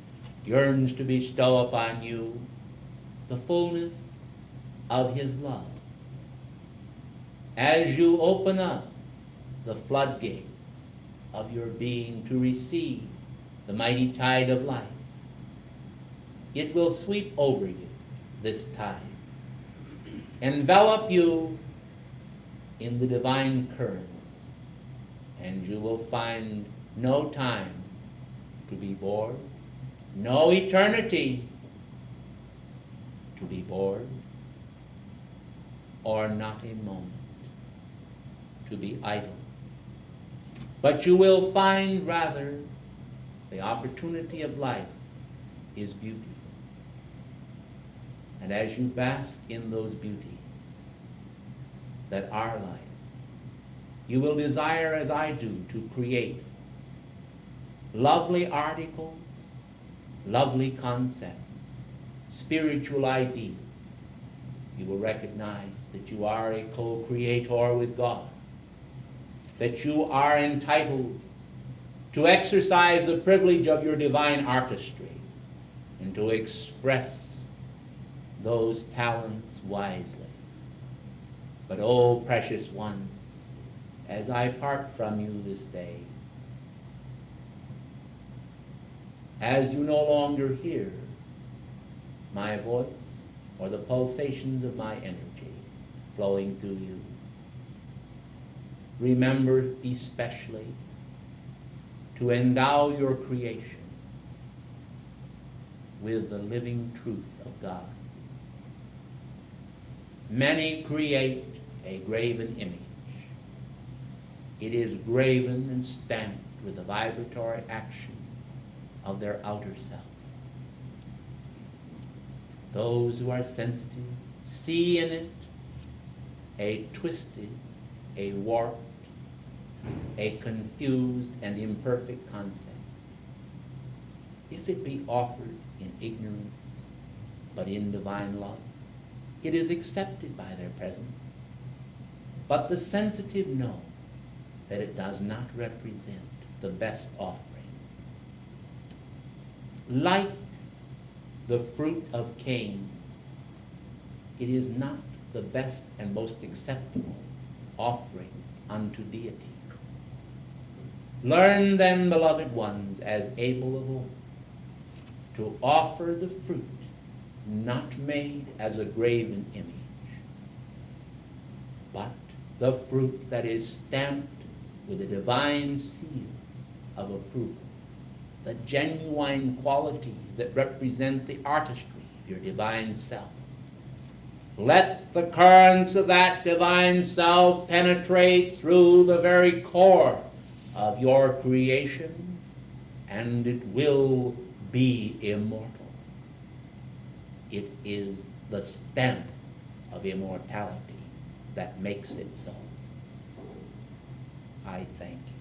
yearns to bestow upon you the fullness of his love. As you open up the floodgates of your being to receive the mighty tide of life, it will sweep over you this time, envelop you in the divine currents, and you will find no time to be bored, no eternity to be bored, or not a moment to be idle. But you will find rather the opportunity of life is beautiful. And as you bask in those beauties that are life, you will desire, as I do, to create lovely articles, lovely concepts, spiritual ideas. You will recognize that you are a co-creator with God, that you are entitled to exercise the privilege of your divine artistry and to express those talents wisely. But, oh, precious ones, as I part from you this day, as you no longer hear my voice or the pulsations of my energy flowing through you, remember especially to endow your creation with the living truth of God. Many create a graven image. It is graven and stamped with the vibratory action of their outer self. Those who are sensitive see in it a twisted, a warped, a confused and imperfect concept. If it be offered in ignorance, but in divine love, it is accepted by their presence. But the sensitive know that it does not represent the best offering. Like the fruit of Cain, it is not the best and most acceptable offering unto deity. Learn then, beloved ones, as Abel of old, to offer the fruit not made as a graven image, but the fruit that is stamped with a divine seal of approval, the genuine qualities that represent the artistry of your divine self. Let the currents of that divine self penetrate through the very core of your creation, and it will be immortal. It is the stamp of immortality that makes it so. I thank you.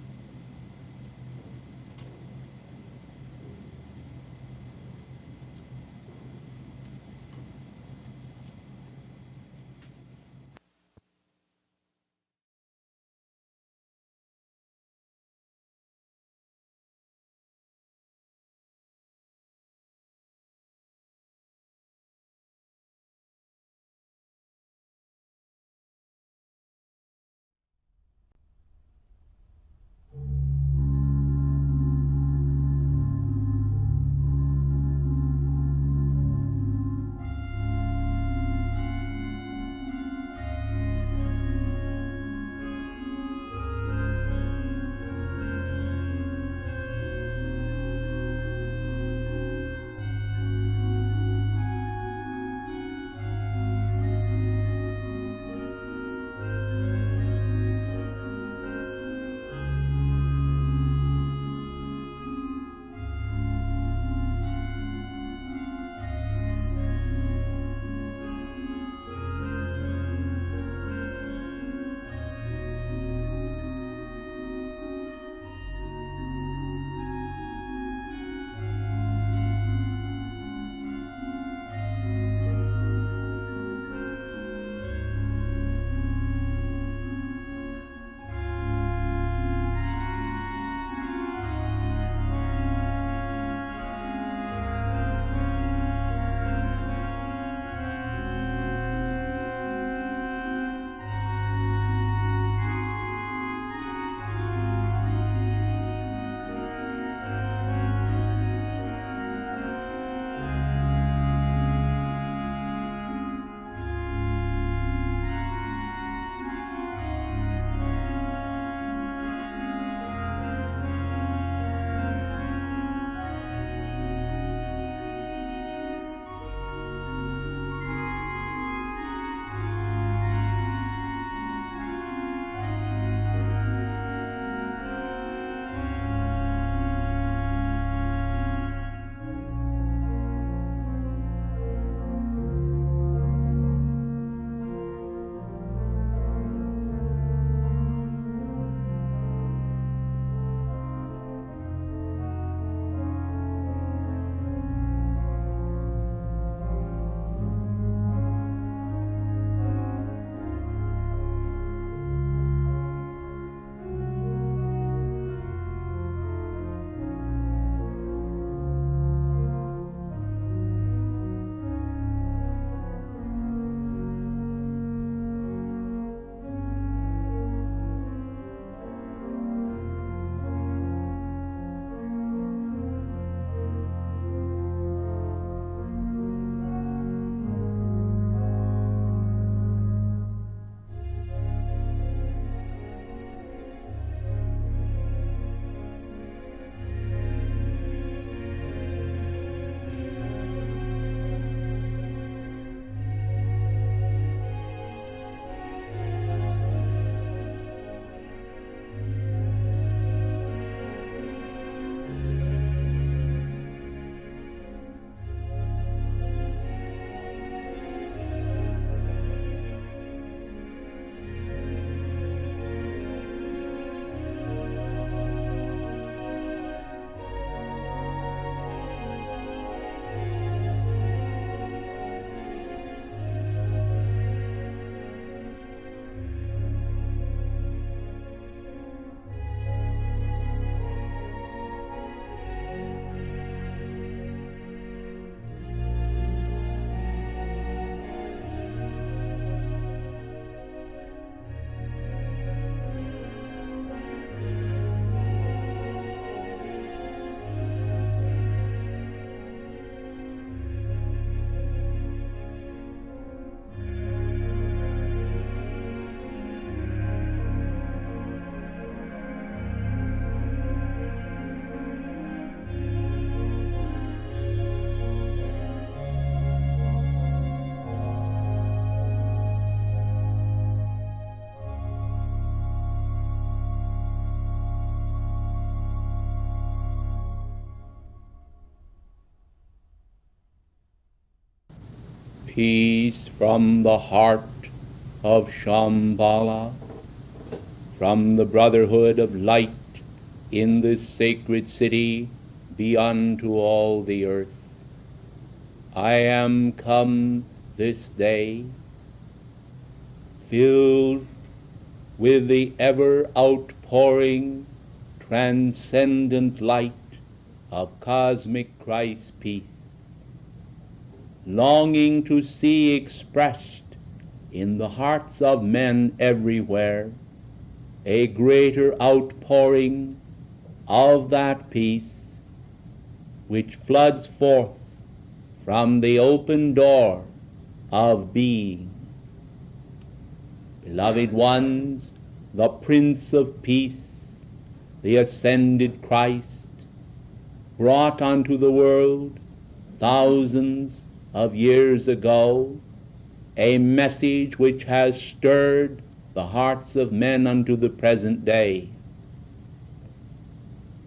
Peace from the heart of Shambhala, from the brotherhood of light in this sacred city, be unto all the earth. I am come this day, filled with the ever outpouring, transcendent light of cosmic Christ's peace, longing to see expressed in the hearts of men everywhere a greater outpouring of that peace which floods forth from the open door of being. Beloved ones, the Prince of Peace, the ascended Christ, brought unto the world thousands of years ago a message which has stirred the hearts of men unto the present day.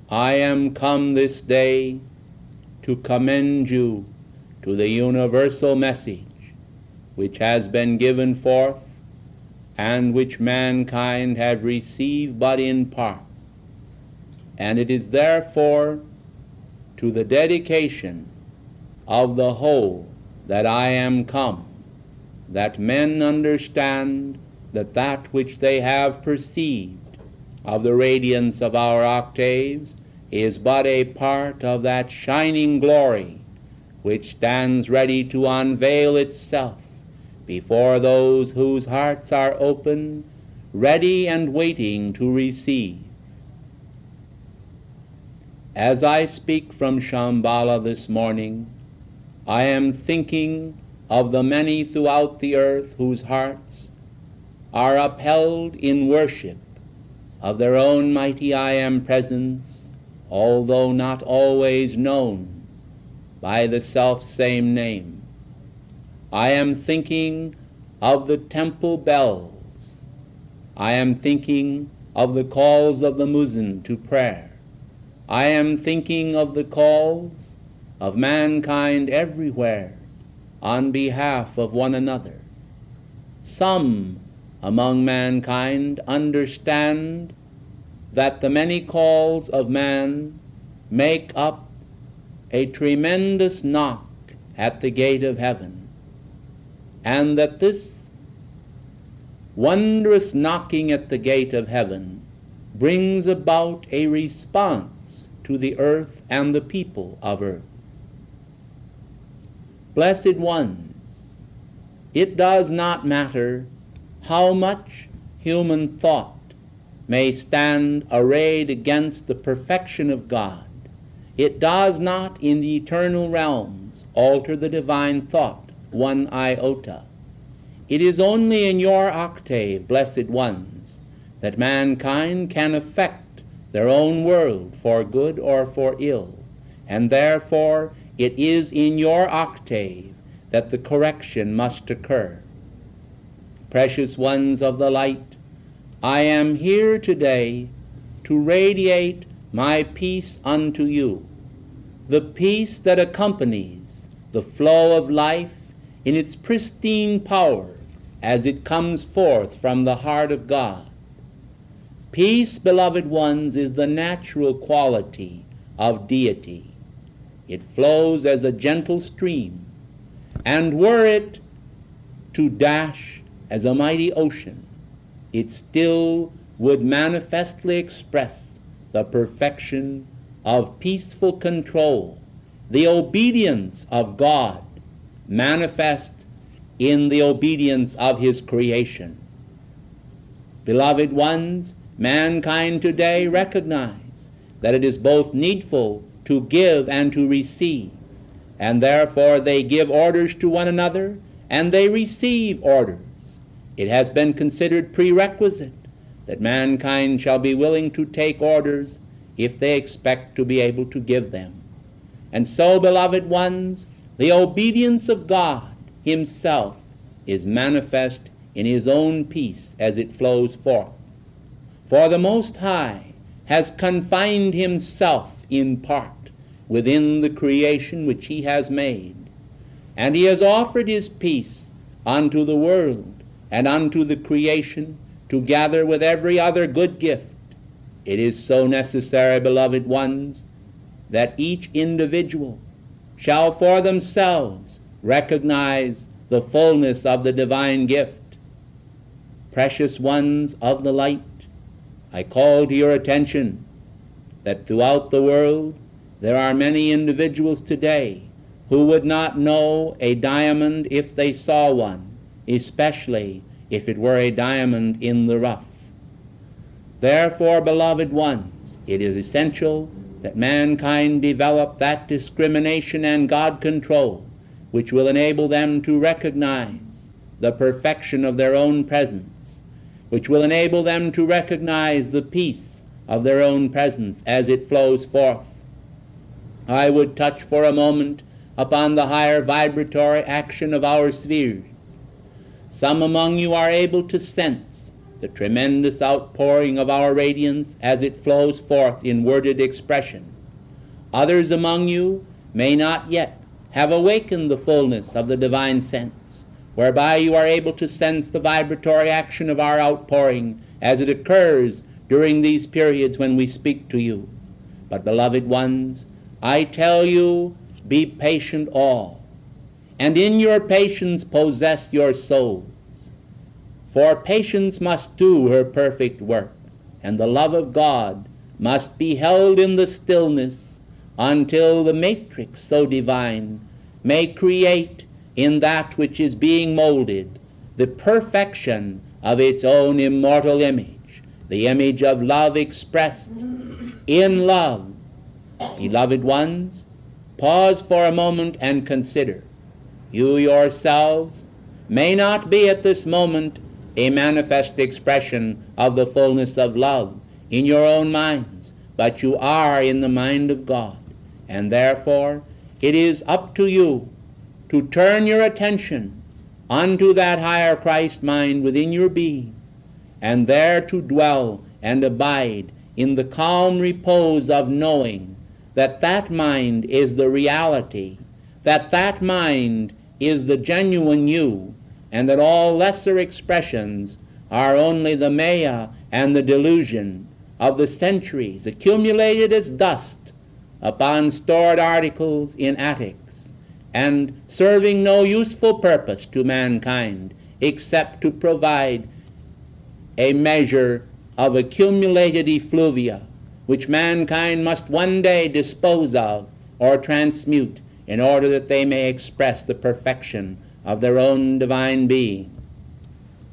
I am come this day to commend you to the universal message which has been given forth and which mankind have received but in part. And it is therefore to the dedication of the whole that I am come, that men understand that that which they have perceived of the radiance of our octaves is but a part of that shining glory which stands ready to unveil itself before those whose hearts are open, ready and waiting to receive. As I speak from Shambhala this morning, I am thinking of the many throughout the earth whose hearts are upheld in worship of their own mighty I Am presence, although not always known by the self-same name. I am thinking of the temple bells. I am thinking of the calls of the muezzin to prayer. I am thinking of the calls of mankind everywhere on behalf of one another. Some among mankind understand that the many calls of man make up a tremendous knock at the gate of heaven, and that this wondrous knocking at the gate of heaven brings about a response to the earth and the people of earth. Blessed ones, it does not matter how much human thought may stand arrayed against the perfection of God. It does not in the eternal realms alter the divine thought one iota. It is only in your octave, blessed ones, that mankind can affect their own world for good or for ill, and therefore it is in your octave that the correction must occur. Precious ones of the light, I am here today to radiate my peace unto you, the peace that accompanies the flow of life in its pristine power as it comes forth from the heart of God. Peace, beloved ones, is the natural quality of deity. It flows as a gentle stream, and were it to dash as a mighty ocean, it still would manifestly express the perfection of peaceful control, the obedience of God manifest in the obedience of his creation. Beloved ones, mankind today recognize that it is both needful to give and to receive, and therefore they give orders to one another and they receive orders. It has been considered prerequisite that mankind shall be willing to take orders if they expect to be able to give them. And so, beloved ones, the obedience of God himself is manifest in his own peace as it flows forth. For the Most High has confined himself in part within the creation which he has made, and he has offered his peace unto the world and unto the creation, together with every other good gift. It is so necessary, beloved ones, that each individual shall for themselves recognize the fullness of the divine gift. Precious ones of the light, I call to your attention that throughout the world there are many individuals today who would not know a diamond if they saw one, especially if it were a diamond in the rough. Therefore, beloved ones, it is essential that mankind develop that discrimination and God control which will enable them to recognize the perfection of their own presence, which will enable them to recognize the peace of their own presence as it flows forth. I would touch for a moment upon the higher vibratory action of our spheres. Some among you are able to sense the tremendous outpouring of our radiance as it flows forth in worded expression. Others among you may not yet have awakened the fullness of the divine sense, whereby you are able to sense the vibratory action of our outpouring as it occurs during these periods when we speak to you. But, beloved ones, I tell you, be patient all, and in your patience possess your souls. For patience must do her perfect work, and the love of God must be held in the stillness until the matrix so divine may create in that which is being molded the perfection of its own immortal image, the image of love expressed in love. Beloved ones, pause for a moment and consider. You yourselves may not be at this moment a manifest expression of the fullness of love in your own minds, but you are in the mind of God, and therefore it is up to you to turn your attention unto that higher Christ mind within your being, and there to dwell and abide in the calm repose of knowing that that mind is the reality, that that mind is the genuine you, and that all lesser expressions are only the maya and the delusion of the centuries accumulated as dust upon stored articles in attics, and serving no useful purpose to mankind except to provide a measure of accumulated effluvia which mankind must one day dispose of or transmute in order that they may express the perfection of their own divine being.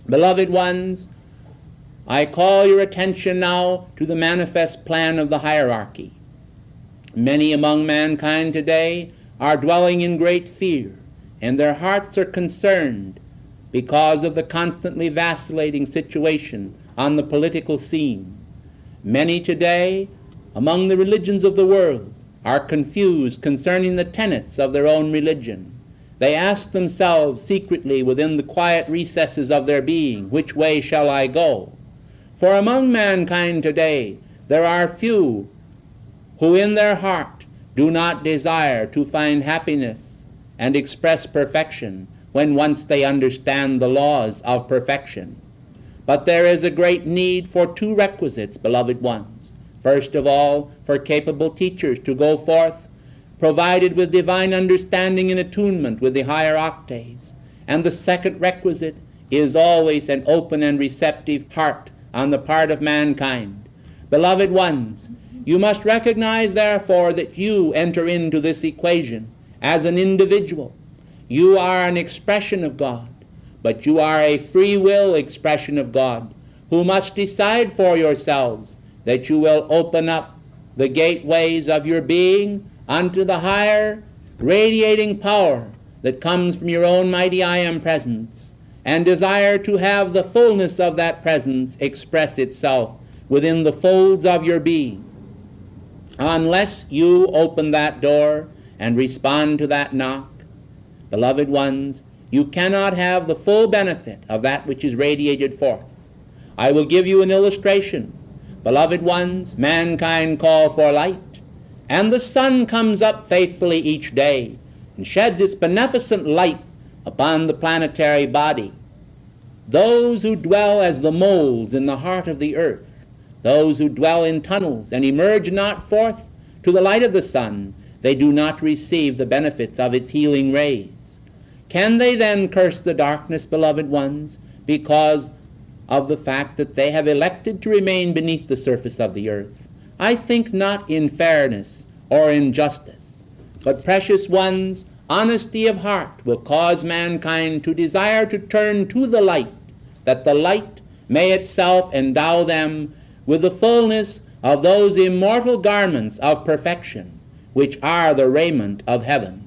Beloved ones, I call your attention now to the manifest plan of the hierarchy. Many among mankind today are dwelling in great fear, and their hearts are concerned because of the constantly vacillating situation on the political scene. Many today among the religions of the world are confused concerning the tenets of their own religion. They ask themselves secretly within the quiet recesses of their being, which way shall I go? For among mankind today there are few who in their heart do not desire to find happiness and express perfection when once they understand the laws of perfection. But there is a great need for two requisites, beloved ones. First of all, for capable teachers to go forth, provided with divine understanding and attunement with the higher octaves. And the second requisite is always an open and receptive heart on the part of mankind. Beloved ones, you must recognize, therefore, that you enter into this equation as an individual. You are an expression of God, but you are a free will expression of God, who must decide for yourselves that you will open up the gateways of your being unto the higher radiating power that comes from your own mighty I Am presence, and desire to have the fullness of that presence express itself within the folds of your being. Unless you open that door and respond to that knock, beloved ones, you cannot have the full benefit of that which is radiated forth. I will give you an illustration. Beloved ones, mankind call for light, and the sun comes up faithfully each day, and sheds its beneficent light upon the planetary body. Those who dwell as the moles in the heart of the earth, those who dwell in tunnels and emerge not forth to the light of the sun, they do not receive the benefits of its healing rays. Can they then curse the darkness, beloved ones, because of the fact that they have elected to remain beneath the surface of the earth? I think not in fairness or in justice, but, precious ones, honesty of heart will cause mankind to desire to turn to the light, that the light may itself endow them with the fullness of those immortal garments of perfection, which are the raiment of heaven.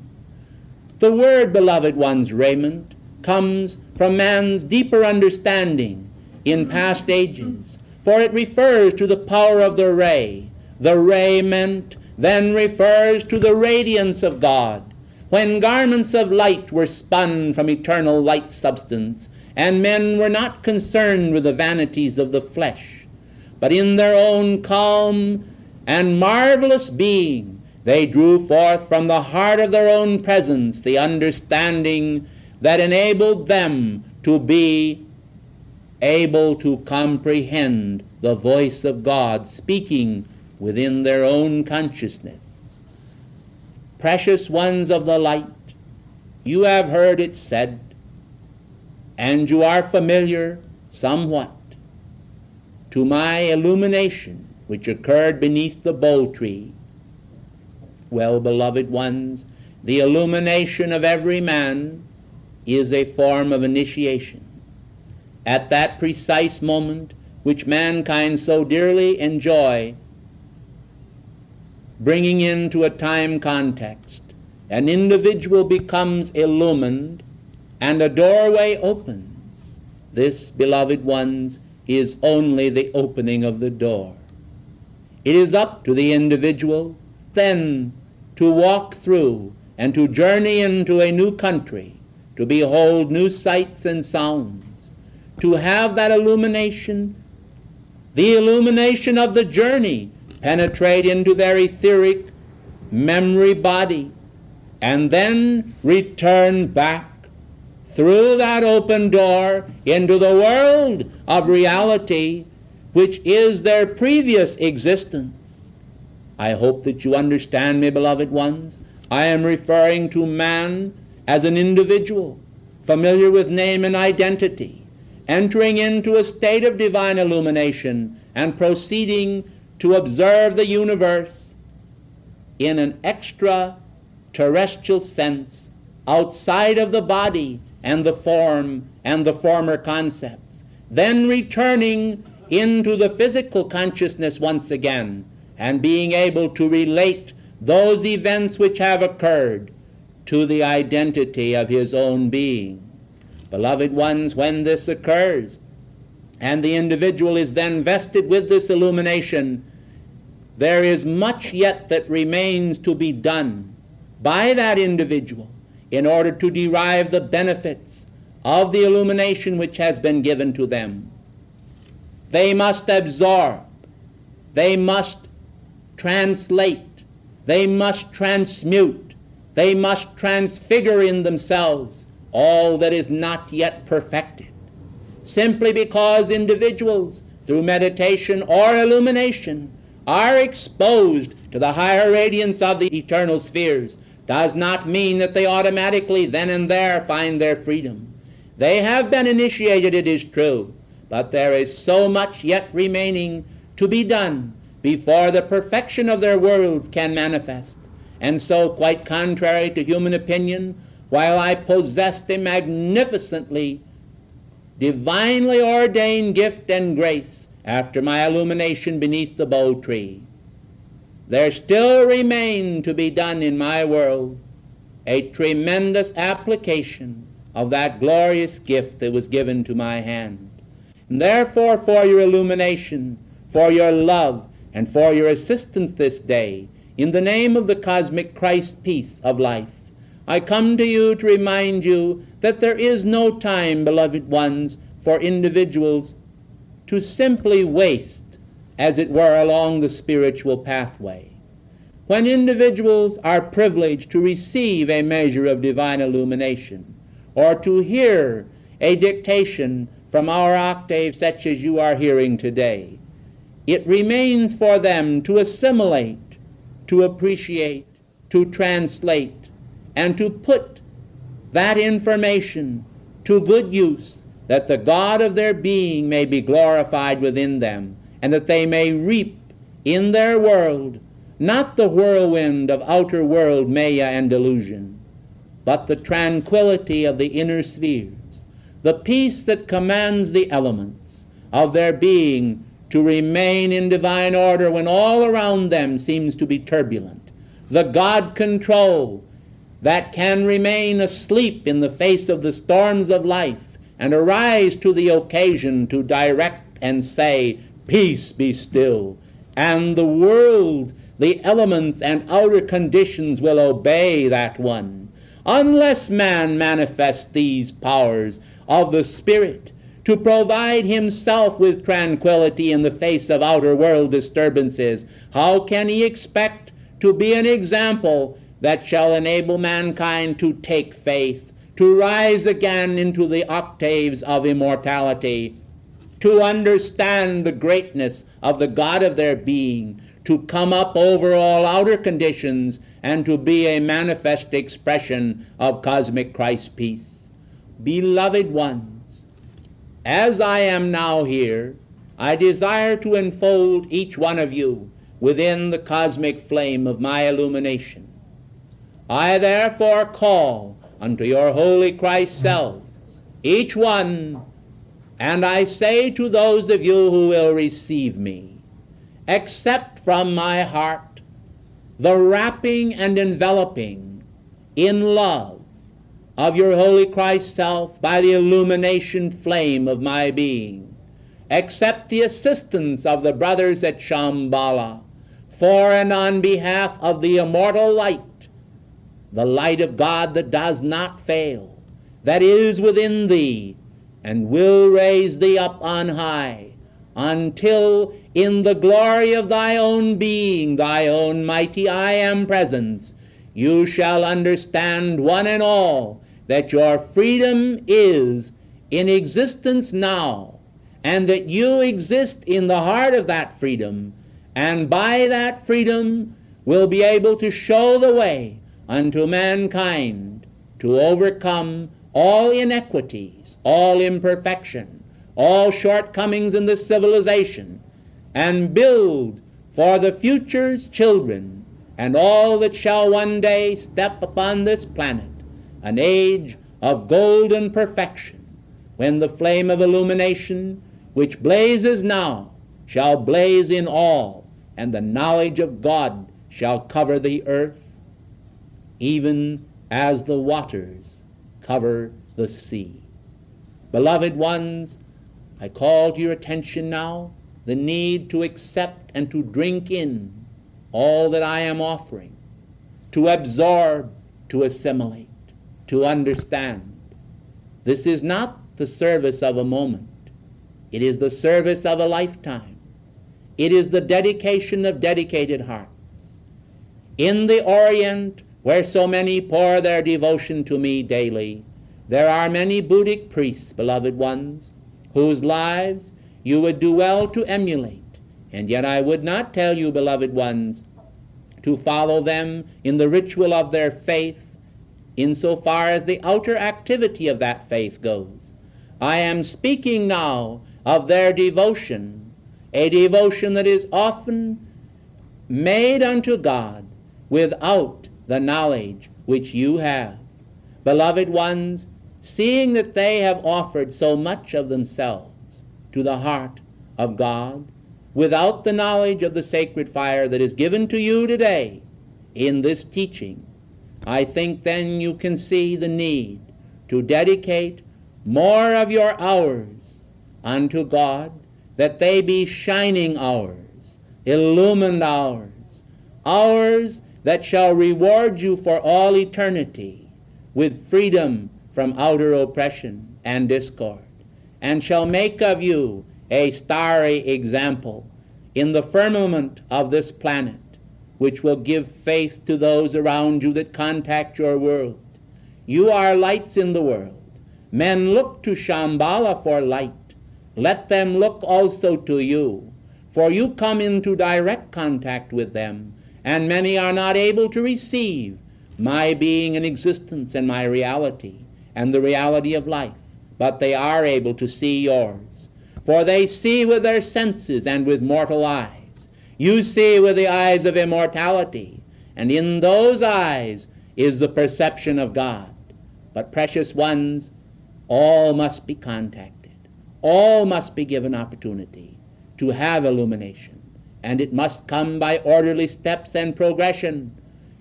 The word, beloved ones, raiment, comes from man's deeper understanding in past ages, for it refers to the power of the ray. The raiment then refers to the radiance of God. When garments of light were spun from eternal light substance, and men were not concerned with the vanities of the flesh, but in their own calm and marvelous being, they drew forth from the heart of their own presence the understanding that enabled them to be able to comprehend the voice of God speaking within their own consciousness. Precious ones of the light, you have heard it said, and you are familiar somewhat to my illumination which occurred beneath the bo tree. Well, beloved ones, the illumination of every man is a form of initiation. At that precise moment which mankind so dearly enjoy, bringing into a time context, an individual becomes illumined and a doorway opens. This, beloved ones, is only the opening of the door. It is up to the individual then to walk through and to journey into a new country, to behold new sights and sounds, to have that illumination, the illumination of the journey, penetrate into their etheric memory body, and then return back through that open door into the world of reality, which is their previous existence. I hope that you understand me, beloved ones. I am referring to man as an individual, familiar with name and identity, entering into a state of divine illumination and proceeding to observe the universe in an extraterrestrial sense, outside of the body and the form and the former concepts, then returning into the physical consciousness once again, and being able to relate those events which have occurred to the identity of his own being. Beloved ones, when this occurs, and the individual is then vested with this illumination, there is much yet that remains to be done by that individual in order to derive the benefits of the illumination which has been given to them. They must absorb, they must translate, they must transmute, they must transfigure in themselves all that is not yet perfected. Simply because individuals, through meditation or illumination, are exposed to the higher radiance of the eternal spheres, does not mean that they automatically then and there find their freedom. They have been initiated, it is true, but there is so much yet remaining to be done before the perfection of their worlds can manifest. And so, quite contrary to human opinion, while I possessed a magnificently, divinely ordained gift and grace after my illumination beneath the bo tree, there still remained to be done in my world a tremendous application of that glorious gift that was given to my hand. And therefore, for your illumination, for your love, and for your assistance this day, in the name of the cosmic Christ peace of life, I come to you to remind you that there is no time, beloved ones, for individuals to simply waste, as it were, along the spiritual pathway. when individuals are privileged to receive a measure of divine illumination, or to hear a dictation from our octave such as you are hearing today, it remains for them to assimilate, to appreciate, to translate, and to put that information to good use, that the God of their being may be glorified within them, and that they may reap in their world not the whirlwind of outer world maya and delusion, but the tranquility of the inner spheres, the peace that commands the elements of their being to remain in divine order when all around them seems to be turbulent, the God control that can remain asleep in the face of the storms of life and arise to the occasion to direct and say, "Peace, be still," and the world, the elements and outer conditions will obey that one. Unless man manifests these powers of the Spirit to provide himself with tranquility in the face of outer world disturbances, how can he expect to be an example that shall enable mankind to take faith, to rise again into the octaves of immortality, to understand the greatness of the God of their being, to come up over all outer conditions, and to be a manifest expression of cosmic Christ peace? Beloved ones, as I am now here, I desire to enfold each one of you within the cosmic flame of my illumination. I therefore call unto your holy Christ selves, each one, and I say to those of you who will receive me, accept from my heart the wrapping and enveloping in love of your holy Christ self by the illumination flame of my being. Accept the assistance of the brothers at Shambhala for and on behalf of the immortal light, the light of God that does not fail, that is within thee, and will raise thee up on high, until in the glory of thy own being, thy own mighty I am presence, you shall understand one and all that your freedom is in existence now, and that you exist in the heart of that freedom, and by that freedom will be able to show the way unto mankind to overcome all inequities, all imperfection, all shortcomings in this civilization, and build for the future's children and all that shall one day step upon this planet an age of golden perfection, when the flame of illumination which blazes now shall blaze in all, and the knowledge of God shall cover the earth, even as the waters cover the sea. Beloved ones, I call to your attention now the need to accept and to drink in all that I am offering, to absorb, to assimilate, to understand. This is not the service of a moment. It is the service of a lifetime. It is the dedication of dedicated hearts. In the Orient, where so many pour their devotion to me daily, there are many Buddhic priests, beloved ones, whose lives you would do well to emulate, and yet I would not tell you, beloved ones, to follow them in the ritual of their faith insofar as the outer activity of that faith goes. I am speaking now of their devotion, a devotion that is often made unto God without the knowledge which you have. Beloved ones, seeing that they have offered so much of themselves to the heart of God, without the knowledge of the sacred fire that is given to you today in this teaching, I think then you can see the need to dedicate more of your hours unto God, that they be shining hours, illumined hours, hours that shall reward you for all eternity with freedom from outer oppression and discord, and shall make of you a starry example in the firmament of this planet, which will give faith to those around you that contact your world. You are lights in the world. Men look to Shambhala for light. Let them look also to you, for you come into direct contact with them, and many are not able to receive my being and existence and my reality and the reality of life, but they are able to see yours. For they see with their senses and with mortal eyes. You see with the eyes of immortality, and in those eyes is the perception of God. But precious ones, all must be contacted. All must be given opportunity to have illumination, and it must come by orderly steps and progression,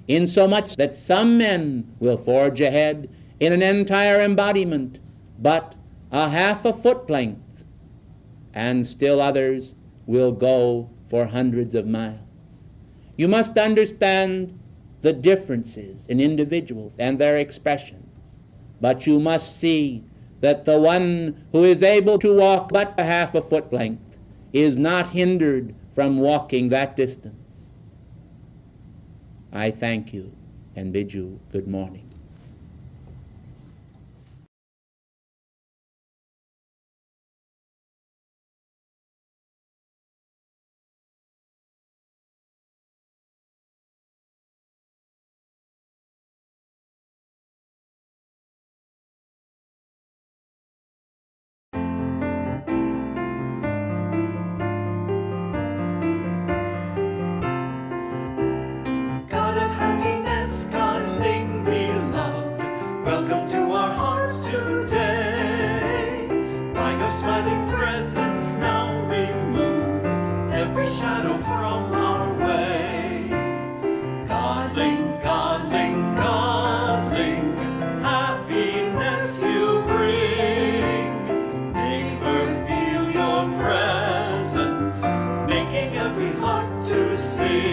insomuch that some men will forge ahead in an entire embodiment, but a half a foot length, and still others will go for hundreds of miles. You must understand the differences in individuals and their expressions, but you must see that the one who is able to walk but a half a foot length is not hindered from walking that distance. I thank you and bid you good morning. God of happiness, godling beloved, welcome to our hearts today. By your smiling presence now remove every shadow from our way. Godling, godling, godling, happiness you bring. Make earth feel your presence, making every heart to sing.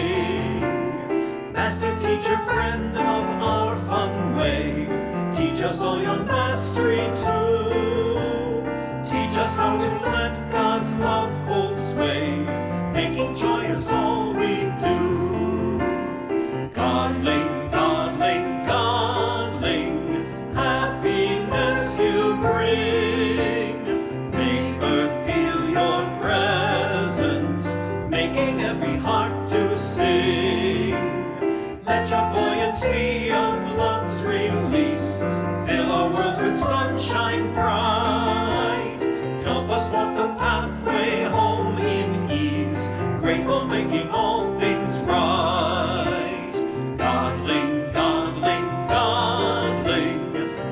Master, teacher, friend of our fun way, teach us all your mastery too. Teach us how to let God's love hold sway, making joyous all we do. Godling, godling, godling, happiness you bring. Make earth feel your presence, making every heart to sing. Let your buoyancy of love's release fill our worlds with sunshine bright. Help us walk the pathway home in ease, grateful, making all things right. Godling, godling, godling,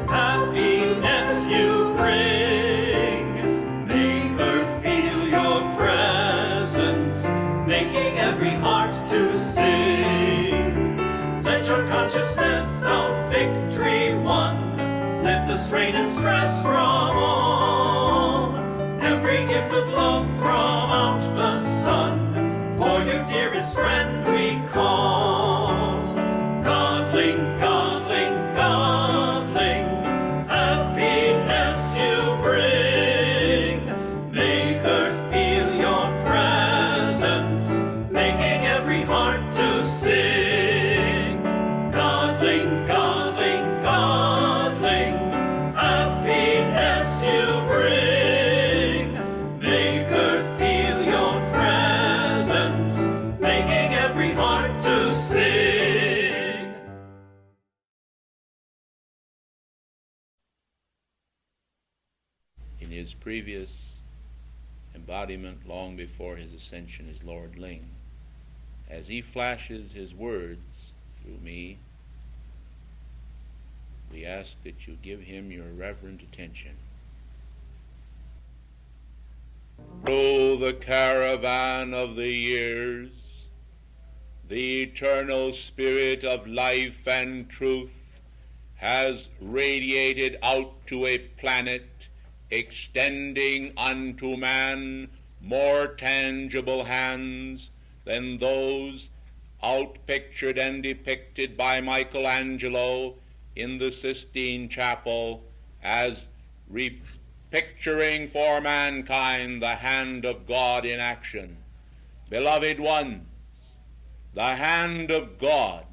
happiness you bring. Make earth feel your presence, making every heart to sing. Let your consciousness of victory won lift the strain and stress from all. Every gift of love from out the sun, for your dearest friend we call. Godling, godling, godling, happiness you bring. Make earth feel your presence, making every heart to sing. Godling, godling, godling, happiness you bring. Make earth feel your presence, making every heart to sing. In his previous embodiment, long before his ascension as Lord Ling, as he flashes his words through me, we ask that you give him your reverent attention. Through the caravan of the years, the eternal spirit of life and truth has radiated out to a planet, extending unto man more tangible hands than those outpictured and depicted by Michelangelo in the Sistine Chapel as picturing for mankind the hand of God in action. Beloved ones, The hand of God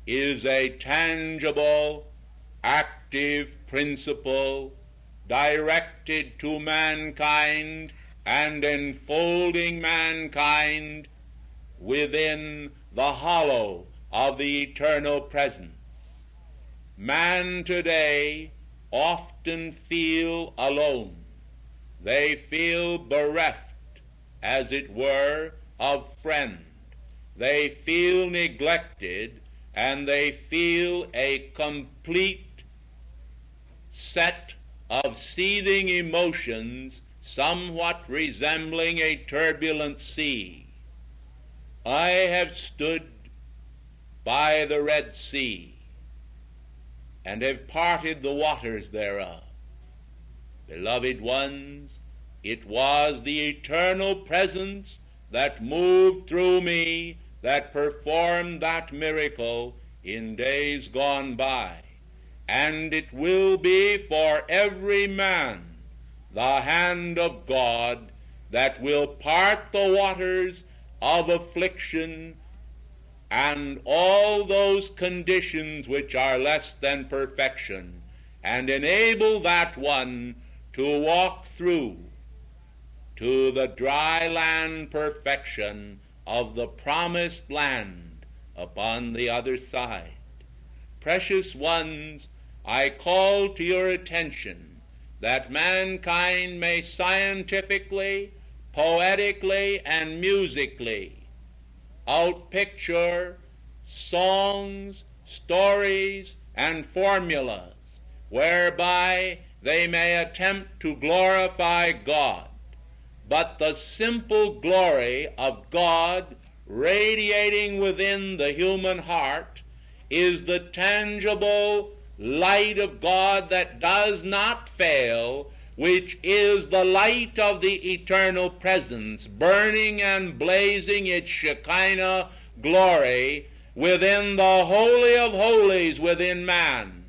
is a tangible, active principle directed to mankind and enfolding mankind within the hollow of the eternal presence. Man today often feel alone. They feel bereft, as it were, of friend. They feel neglected, and they feel a complete set of seething emotions somewhat resembling a turbulent sea. I have stood by the Red Sea and have parted the waters thereof. Beloved ones, it was the eternal presence that moved through me, that performed that miracle in days gone by. And it will be for every man the hand of God that will part the waters of affliction and all those conditions which are less than perfection, and enable that one to walk through to the dry land perfection of the promised land upon the other side. Precious ones, I call to your attention that mankind may scientifically, poetically, and musically outpicture songs, stories, and formulas whereby they may attempt to glorify God. But the simple glory of God radiating within the human heart is the tangible light of God that does not fail, which is the light of the eternal presence, burning and blazing its Shekinah glory within the Holy of Holies within man.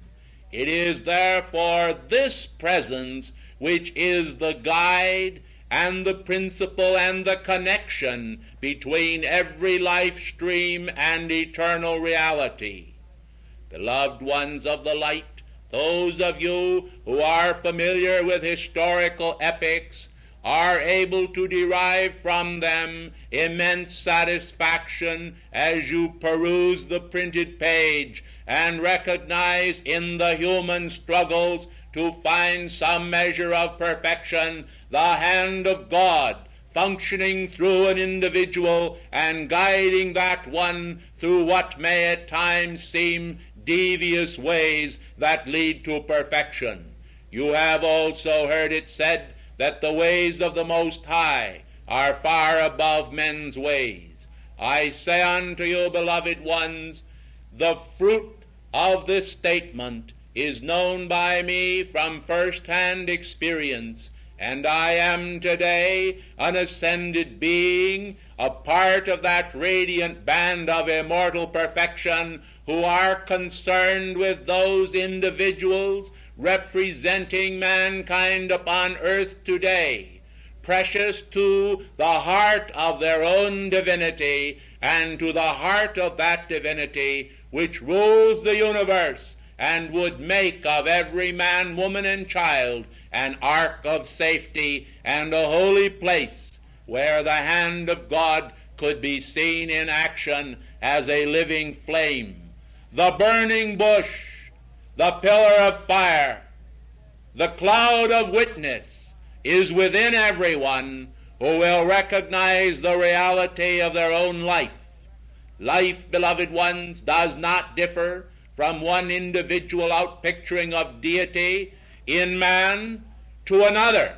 It is therefore this presence which is the guide and the principle and the connection between every life stream and eternal reality. Beloved ones of the light, those of you who are familiar with historical epics are able to derive from them immense satisfaction as you peruse the printed page and recognize in the human struggles to find some measure of perfection the hand of God functioning through an individual and guiding that one through what may at times seem devious ways that lead to perfection. You have also heard it said that the ways of the Most High are far above men's ways. I say unto you, beloved ones, the fruit of this statement is known by me from first-hand experience, and I am today an ascended being, a part of that radiant band of immortal perfection who are concerned with those individuals representing mankind upon earth today, precious to the heart of their own divinity and to the heart of that divinity which rules the universe and would make of every man, woman, and child an ark of safety and a holy place where the hand of God could be seen in action as a living flame. The burning bush, the pillar of fire, the cloud of witness is within everyone who will recognize the reality of their own life. Life, beloved ones, does not differ from one individual outpicturing of deity in man to another.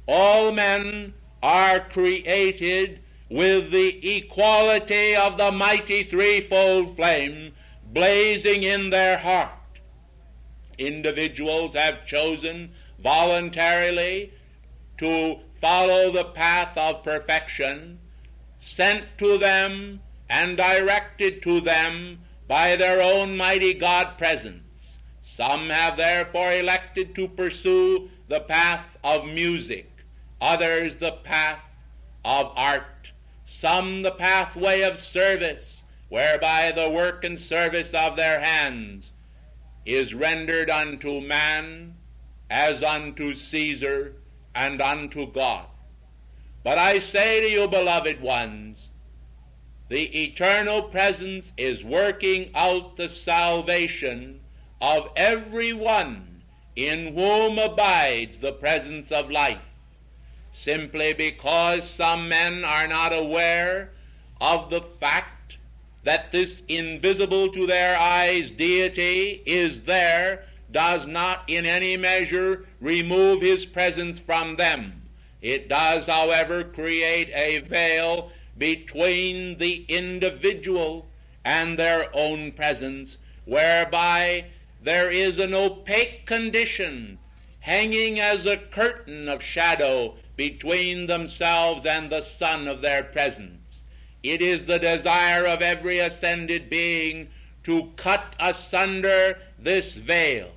All men are created with the equality of the mighty threefold flame blazing in their heart. Individuals have chosen voluntarily to follow the path of perfection, sent to them and directed to them by their own mighty God presence. Some have therefore elected to pursue the path of music, others the path of art, some the pathway of service, whereby the work and service of their hands is rendered unto man as unto Caesar and unto God. But I say to you, beloved ones, the eternal presence is working out the salvation of every one in whom abides the presence of life, simply because some men are not aware of the fact that this invisible to their eyes deity is there, does not in any measure remove his presence from them. It does, however, create a veil between the individual and their own presence, whereby there is an opaque condition hanging as a curtain of shadow between themselves and the sun of their presence. It is the desire of every ascended being to cut asunder this veil,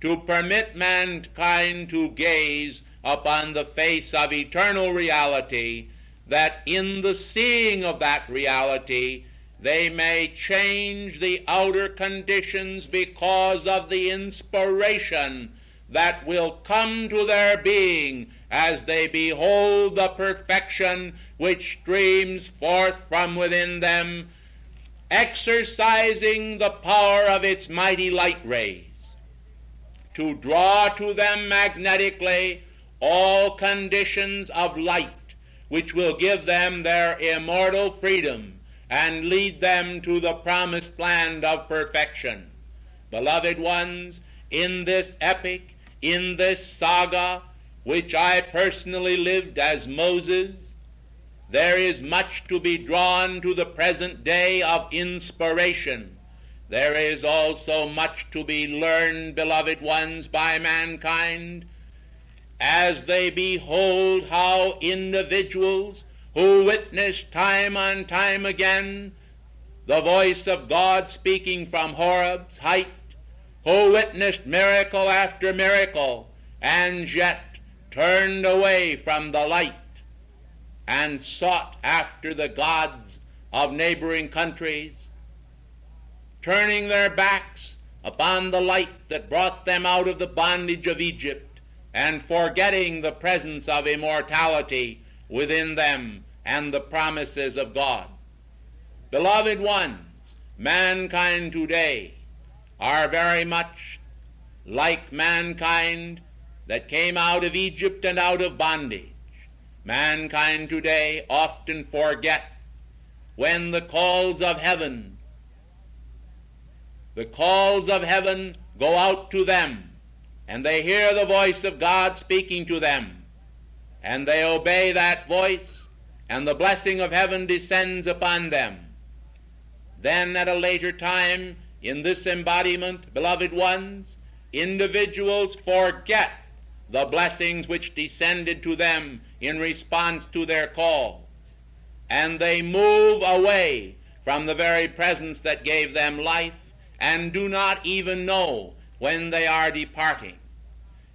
to permit mankind to gaze upon the face of eternal reality, that in the seeing of that reality they may change the outer conditions because of the inspiration that will come to their being as they behold the perfection which streams forth from within them, exercising the power of its mighty light rays to draw to them magnetically all conditions of light which will give them their immortal freedom and lead them to the promised land of perfection. Beloved ones, in this epic, in this saga, which I personally lived as Moses, there is much to be drawn to the present day of inspiration. There is also much to be learned, beloved ones, by mankind, as they behold how individuals who witness time on time again the voice of God speaking from Horeb's height, who witnessed miracle after miracle, and yet turned away from the light and sought after the gods of neighboring countries, turning their backs upon the light that brought them out of the bondage of Egypt, and forgetting the presence of immortality within them and the promises of God. Beloved ones, mankind today are very much like mankind that came out of Egypt and out of bondage. Mankind today often forget when the calls of heaven go out to them, and they hear the voice of God speaking to them, and they obey that voice, and the blessing of heaven descends upon them. Then at a later time, in this embodiment, beloved ones, individuals forget the blessings which descended to them in response to their calls, and they move away from the very presence that gave them life, and do not even know when they are departing.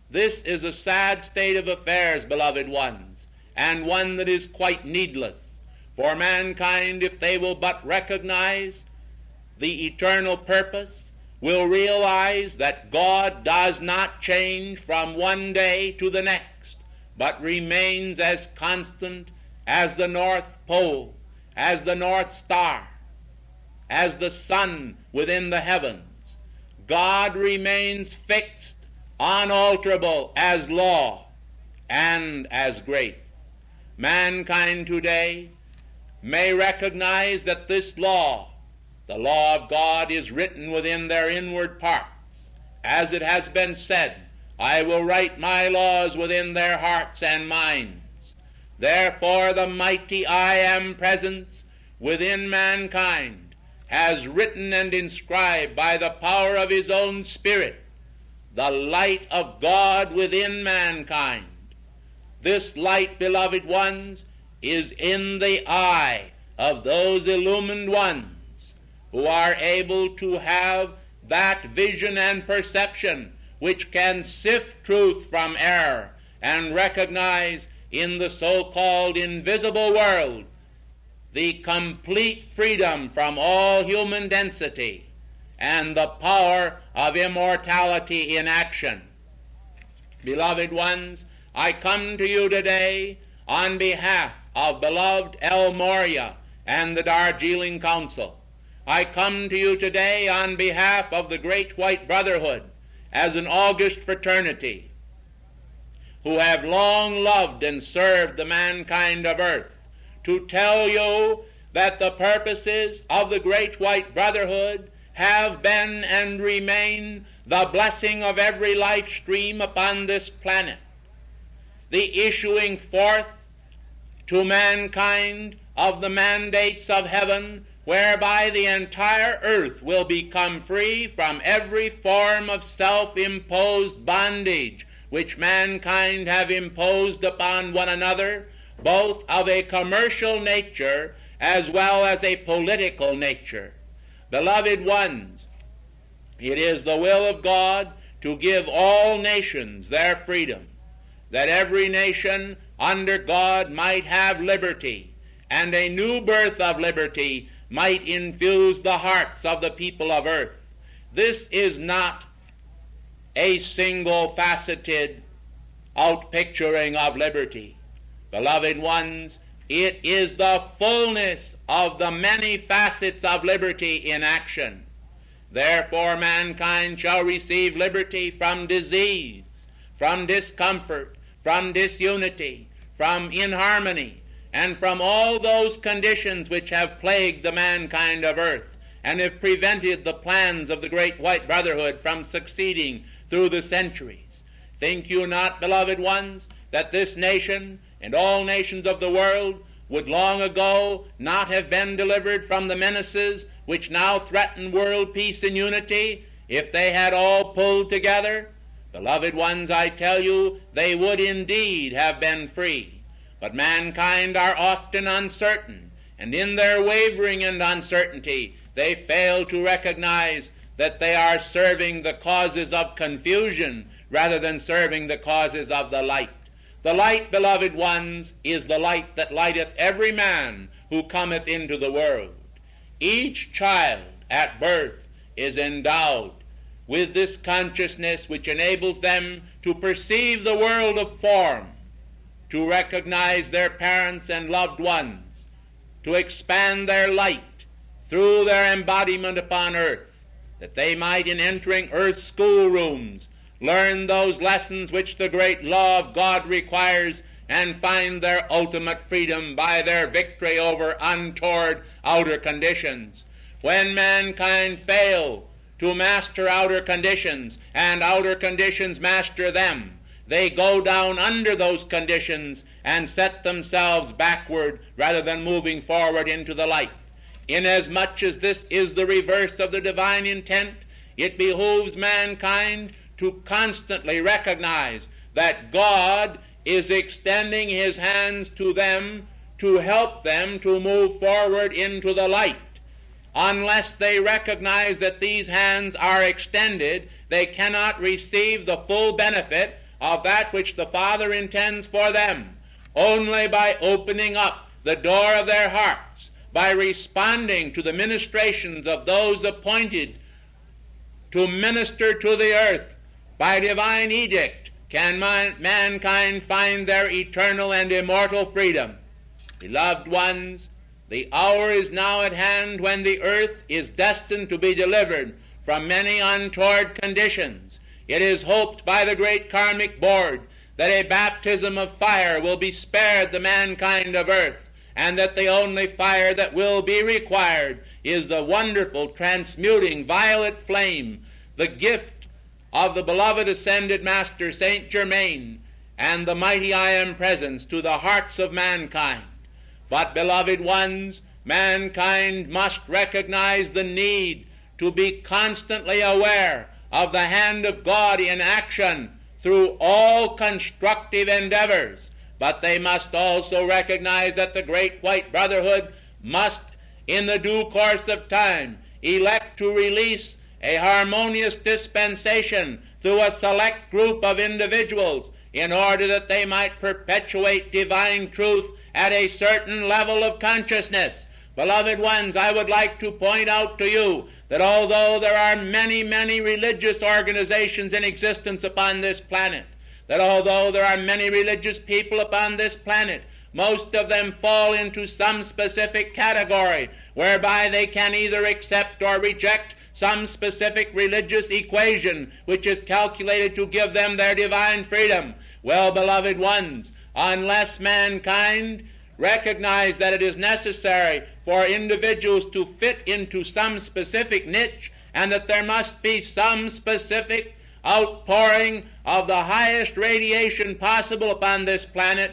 This is a sad state of affairs, beloved ones, and one that is quite needless. For mankind, if they will but recognize the eternal purpose, will realize that God does not change from one day to the next, but remains as constant as the North Pole, as the North Star, as the sun within the heavens. God remains fixed, unalterable as law and as grace. Mankind today may recognize that this law, the law of God, is written within their inward parts. As it has been said, I will write my laws within their hearts and minds. Therefore the mighty I Am presence within mankind has written and inscribed by the power of his own Spirit the light of God within mankind. This light, beloved ones, is in the eye of those illumined ones who are able to have that vision and perception which can sift truth from error and recognize in the so-called invisible world the complete freedom from all human density, and the power of immortality in action. Beloved ones, I come to you today on behalf of beloved El Morya and the Darjeeling Council. I come to you today on behalf of the Great White Brotherhood as an august fraternity who have long loved and served the mankind of earth, to tell you that the purposes of the Great White Brotherhood have been and remain the blessing of every life stream upon this planet, the issuing forth to mankind of the mandates of heaven, whereby the entire earth will become free from every form of self-imposed bondage which mankind have imposed upon one another, both of a commercial nature as well as a political nature. Beloved ones, it is the will of God to give all nations their freedom, that every nation under God might have liberty, and a new birth of liberty might infuse the hearts of the people of earth. This is not a single-faceted outpicturing of liberty. Beloved ones, it is the fullness of the many facets of liberty in action. Therefore, mankind shall receive liberty from disease, from discomfort, from disunity, from inharmony, and from all those conditions which have plagued the mankind of earth and have prevented the plans of the Great White Brotherhood from succeeding through the centuries. Think you not, beloved ones, that this nation and all nations of the world would long ago not have been delivered from the menaces which now threaten world peace and unity if they had all pulled together? Beloved ones, I tell you, they would indeed have been free. But mankind are often uncertain, and in their wavering and uncertainty, they fail to recognize that they are serving the causes of confusion rather than serving the causes of the light. The light, beloved ones, is the light that lighteth every man who cometh into the world. Each child at birth is endowed with this consciousness which enables them to perceive the world of form, to recognize their parents and loved ones, to expand their light through their embodiment upon earth, that they might, in entering earth's schoolrooms, learn those lessons which the great law of God requires, and find their ultimate freedom by their victory over untoward outer conditions. When mankind fail to master outer conditions, and outer conditions master them, they go down under those conditions and set themselves backward rather than moving forward into the light. Inasmuch as this is the reverse of the divine intent, it behooves mankind to constantly recognize that God is extending his hands to them to help them to move forward into the light. Unless they recognize that these hands are extended, they cannot receive the full benefit of that which the Father intends for them. Only by opening up the door of their hearts, by responding to the ministrations of those appointed to minister to the earth by divine edict, can mankind find their eternal and immortal freedom. Beloved ones, the hour is now at hand when the earth is destined to be delivered from many untoward conditions. It is hoped by the great karmic board that a baptism of fire will be spared the mankind of earth, and that the only fire that will be required is the wonderful transmuting violet flame, the gift of the beloved ascended Master Saint Germain, and the mighty I Am Presence to the hearts of mankind. But, beloved ones, mankind must recognize the need to be constantly aware of the hand of God in action through all constructive endeavors. But they must also recognize that the Great White Brotherhood must, in the due course of time, elect to release a harmonious dispensation through a select group of individuals in order that they might perpetuate divine truth at a certain level of consciousness. Beloved ones, I would like to point out to you that although there are many, many religious organizations in existence upon this planet, that although there are many religious people upon this planet, most of them fall into some specific category whereby they can either accept or reject some specific religious equation which is calculated to give them their divine freedom. Well, beloved ones, unless mankind recognize that it is necessary for individuals to fit into some specific niche and that there must be some specific outpouring of the highest radiation possible upon this planet,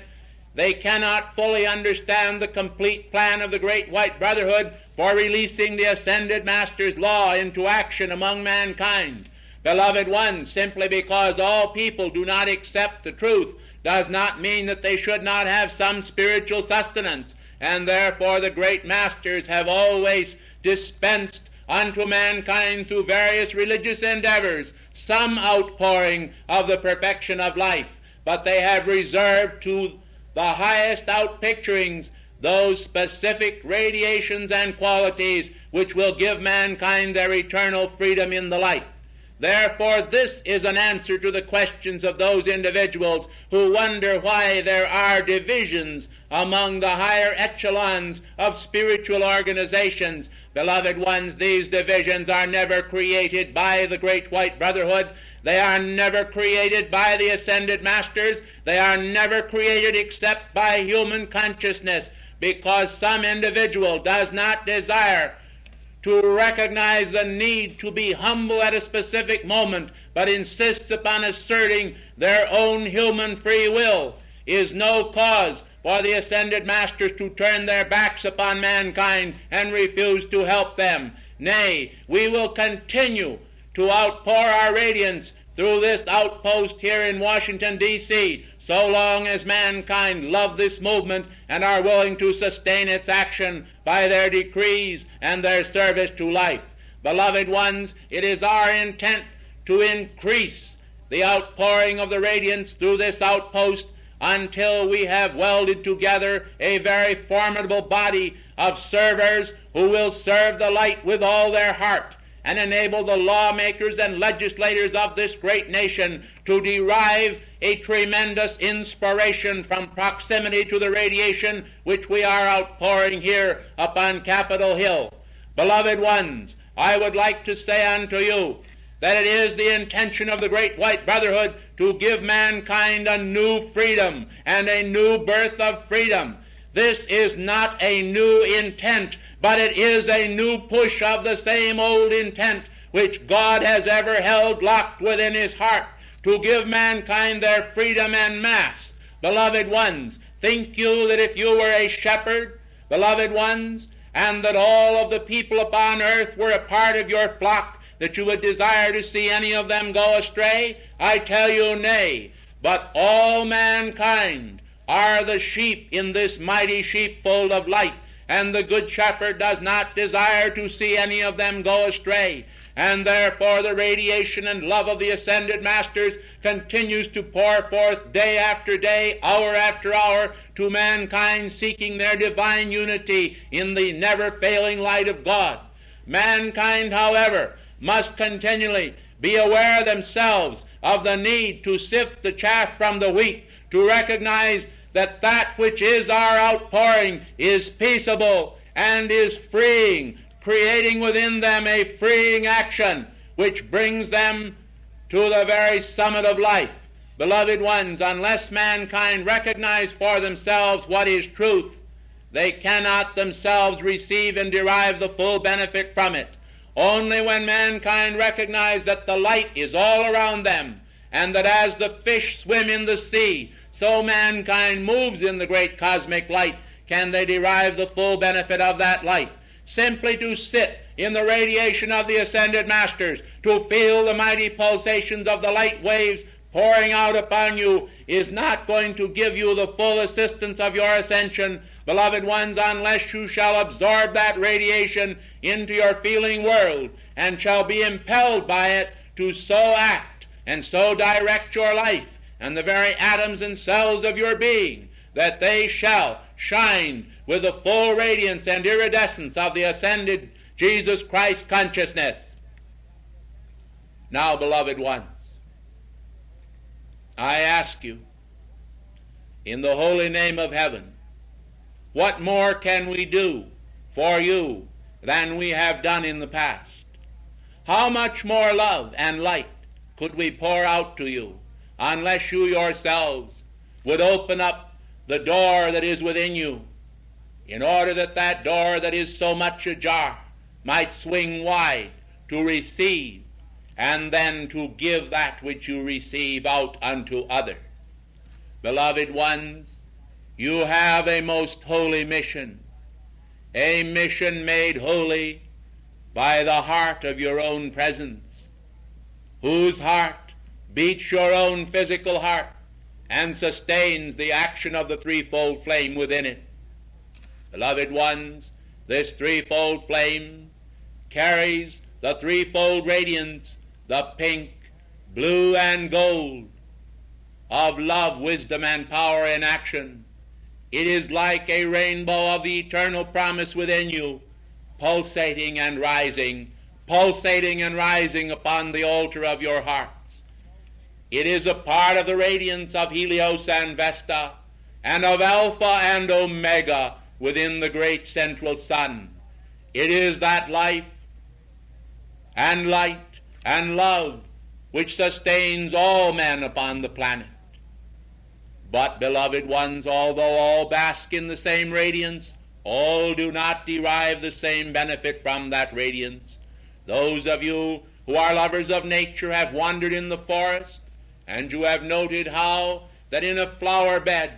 they cannot fully understand the complete plan of the Great White Brotherhood for releasing the Ascended Master's law into action among mankind. Beloved ones, simply because all people do not accept the truth does not mean that they should not have some spiritual sustenance, and therefore the great masters have always dispensed unto mankind through various religious endeavors some outpouring of the perfection of life, but they have reserved to the highest outpicturings those specific radiations and qualities which will give mankind their eternal freedom in the light. Therefore, this is an answer to the questions of those individuals who wonder why there are divisions among the higher echelons of spiritual organizations. Beloved ones, these divisions are never created by the Great White Brotherhood. They are never created by the Ascended Masters. They are never created except by human consciousness, because some individual does not desire to recognize the need to be humble at a specific moment, but insists upon asserting their own human free will, is no cause for the Ascended Masters to turn their backs upon mankind and refuse to help them. Nay, we will continue to outpour our radiance through this outpost here in Washington, D.C., so long as mankind love this movement and are willing to sustain its action by their decrees and their service to life. Beloved ones, it is our intent to increase the outpouring of the radiance through this outpost until we have welded together a very formidable body of servers who will serve the light with all their heart, and enable the lawmakers and legislators of this great nation to derive a tremendous inspiration from proximity to the radiation which we are outpouring here upon Capitol Hill. Beloved ones, I would like to say unto you that it is the intention of the Great White Brotherhood to give mankind a new freedom and a new birth of freedom. This is not a new intent, but it is a new push of the same old intent which God has ever held locked within his heart, to give mankind their freedom en masse. Beloved ones, think you that if you were a shepherd, beloved ones, and that all of the people upon earth were a part of your flock, that you would desire to see any of them go astray? I tell you, nay. But all mankind are the sheep in this mighty sheepfold of light, and the Good Shepherd does not desire to see any of them go astray. And therefore the radiation and love of the Ascended Masters continues to pour forth day after day, hour after hour, to mankind seeking their divine unity in the never-failing light of God. Mankind, however, must continually be aware themselves of the need to sift the chaff from the wheat, to recognize that that which is our outpouring is peaceable and is freeing, creating within them a freeing action which brings them to the very summit of life. Beloved ones, unless mankind recognize for themselves what is truth, they cannot themselves receive and derive the full benefit from it. Only when mankind recognize that the light is all around them, and that as the fish swim in the sea, so mankind moves in the great cosmic light, can they derive the full benefit of that light. Simply to sit in the radiation of the Ascended Masters, to feel the mighty pulsations of the light waves pouring out upon you, is not going to give you the full assistance of your ascension, beloved ones, unless you shall absorb that radiation into your feeling world, and shall be impelled by it to so act and so direct your life and the very atoms and cells of your being, that they shall shined with the full radiance and iridescence of the ascended Jesus Christ consciousness. Now, beloved ones, I ask you, in the holy name of heaven, what more can we do for you than we have done in the past? How much more love and light could we pour out to you unless you yourselves would open up the door that is within you, in order that that door that is so much ajar might swing wide to receive, and then to give that which you receive out unto others. Beloved ones, you have a most holy mission, a mission made holy by the heart of your own presence, whose heart beats your own physical heart and sustains the action of the threefold flame within it. Beloved ones, this threefold flame carries the threefold radiance, the pink, blue, and gold of love, wisdom, and power in action. It is like a rainbow of the eternal promise within you, pulsating and rising upon the altar of your hearts. It is a part of the radiance of Helios and Vesta, and of Alpha and Omega within the great central sun. It is that life and light and love which sustains all men upon the planet. But, beloved ones, although all bask in the same radiance, all do not derive the same benefit from that radiance. Those of you who are lovers of nature have wandered in the forest, and you have noted how that in a flower bed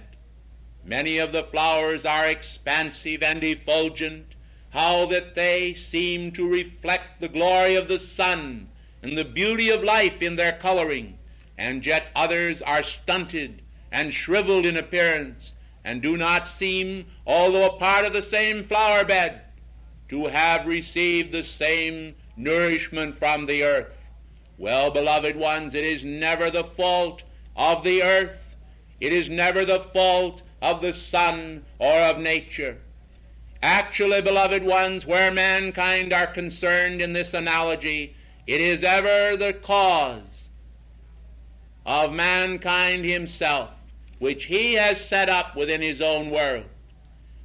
many of the flowers are expansive and effulgent, how that they seem to reflect the glory of the sun and the beauty of life in their coloring, and yet others are stunted and shriveled in appearance, and do not seem, although a part of the same flower bed, to have received the same nourishment from the earth. Well, beloved ones, it is never the fault of the earth, it is never the fault of the sun or of nature. Actually, beloved ones, where mankind are concerned in this analogy, it is ever the cause of mankind himself, which he has set up within his own world.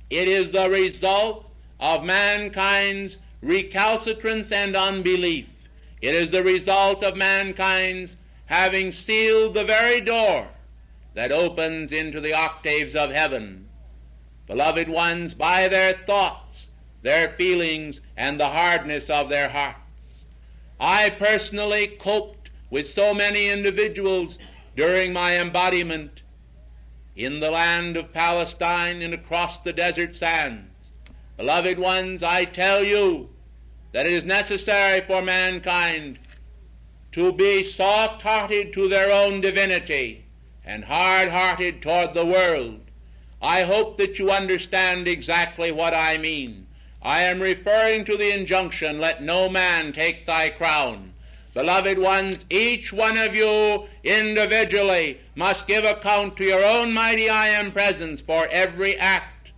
It is the result of mankind's recalcitrance and unbelief. It is the result of mankind's having sealed the very door that opens into the octaves of heaven. Beloved ones, by their thoughts, their feelings, and the hardness of their hearts. I personally coped with so many individuals during my embodiment in the land of Palestine and across the desert sands. Beloved ones, I tell you that it is necessary for mankind to be soft-hearted to their own divinity and hard-hearted toward the world. I hope that you understand exactly what I mean. I am referring to the injunction, let no man take thy crown. Beloved ones, each one of you individually must give account to your own mighty I Am presence for every act.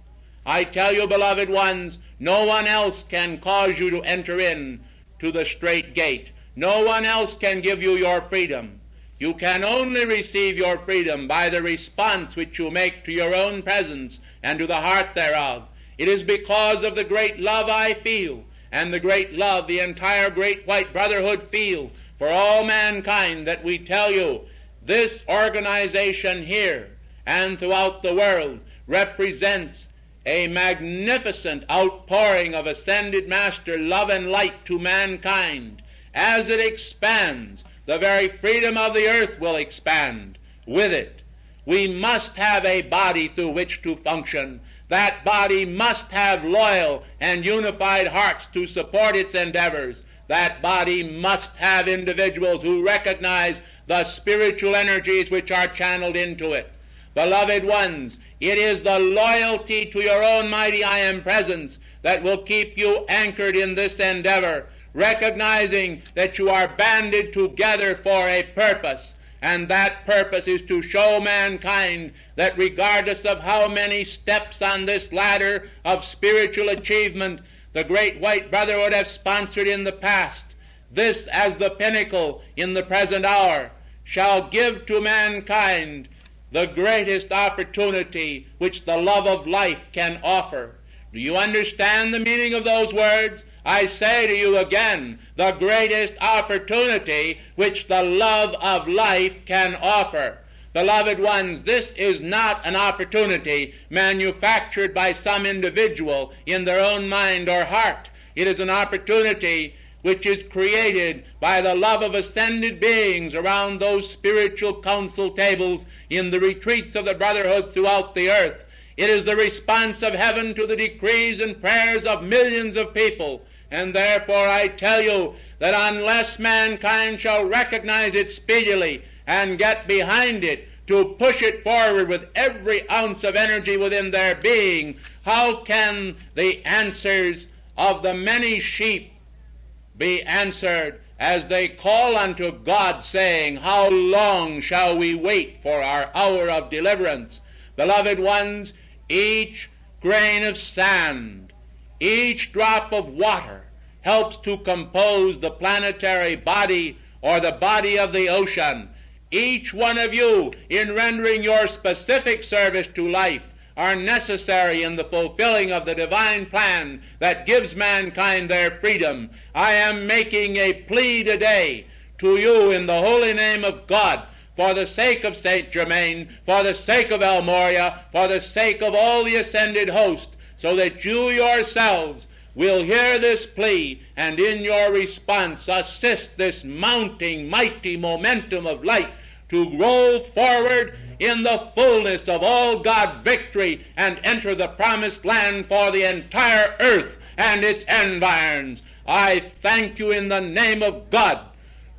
I tell you, beloved ones, no one else can cause you to enter in to the straight gate. No one else can give you your freedom. You can only receive your freedom by the response which you make to your own presence and to the heart thereof. It is because of the great love I feel, and the great love the entire great white brotherhood feel for all mankind, that we tell you this organization here and throughout the world represents a magnificent outpouring of ascended Master love and light to mankind. As it expands, the very freedom of the earth will expand with it. We must have a body through which to function. That body must have loyal and unified hearts to support its endeavors. That body must have individuals who recognize the spiritual energies which are channeled into it. Beloved ones, it is the loyalty to your own mighty I Am presence that will keep you anchored in this endeavor, recognizing that you are banded together for a purpose, And that purpose is to show mankind that regardless of how many steps on this ladder of spiritual achievement the great white brotherhood have sponsored in the past, this as the pinnacle in the present hour shall give to mankind the greatest opportunity which the love of life can offer. Do you understand the meaning of those words? I say to you again, the greatest opportunity which the love of life can offer. Beloved ones, this is not an opportunity manufactured by some individual in their own mind or heart. It is an opportunity which is created by the love of ascended beings around those spiritual council tables in the retreats of the brotherhood throughout the earth. It is the response of heaven to the decrees and prayers of millions of people. And therefore I tell you that unless mankind shall recognize it speedily and get behind it to push it forward with every ounce of energy within their being, how can the answers of the many sheep be answered as they call unto God, saying, how long shall we wait for our hour of deliverance? Beloved ones, each grain of sand, each drop of water helps to compose the planetary body or the body of the ocean. Each one of you, in rendering your specific service to life, are necessary in the fulfilling of the divine plan that gives mankind their freedom. I am making a plea today to you in the holy name of God, for the sake of Saint Germain, for the sake of El Morya, for the sake of all the ascended host, so that you yourselves will hear this plea and in your response assist this mounting mighty momentum of light to roll forward in the fullness of all God's victory and enter the promised land for the entire earth and its environs. I thank you in the name of God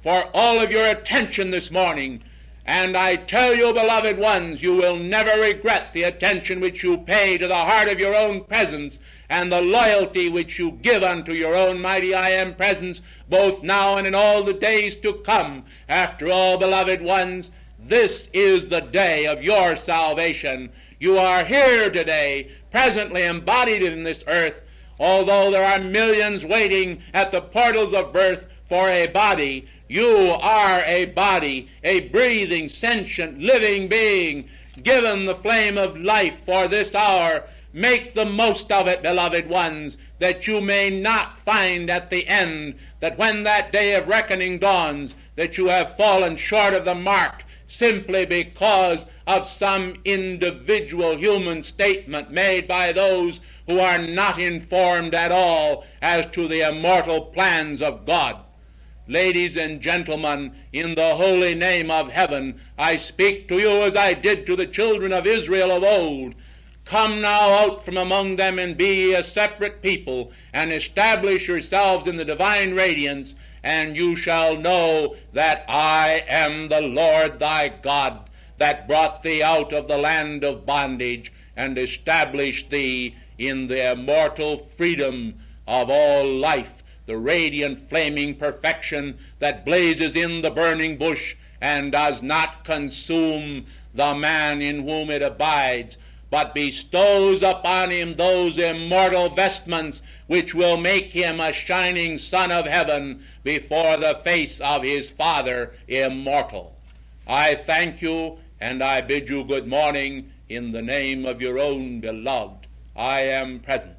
for all of your attention this morning. And I tell you, beloved ones, you will never regret the attention which you pay to the heart of your own presence and the loyalty which you give unto your own mighty I Am presence, both now and in all the days to come. After all, beloved ones, this is the day of your salvation. You are here today, presently embodied in this earth, although there are millions waiting at the portals of birth for a body. You are a body, a breathing, sentient, living being, given the flame of life for this hour. Make the most of it, beloved ones, that you may not find at the end that when that day of reckoning dawns, that you have fallen short of the mark simply because of some individual human statement made by those who are not informed at all as to the immortal plans of God. Ladies and gentlemen, in the holy name of heaven, I speak to you as I did to the children of Israel of old. Come now out from among them and be ye a separate people, and establish yourselves in the divine radiance, and you shall know that I am the Lord thy God, that brought thee out of the land of bondage, and established thee in the immortal freedom of all life, the radiant flaming perfection that blazes in the burning bush and does not consume the man in whom it abides, but bestows upon him those immortal vestments which will make him a shining son of heaven before the face of his Father immortal. I thank you, and I bid you good morning in the name of your own beloved I Am present.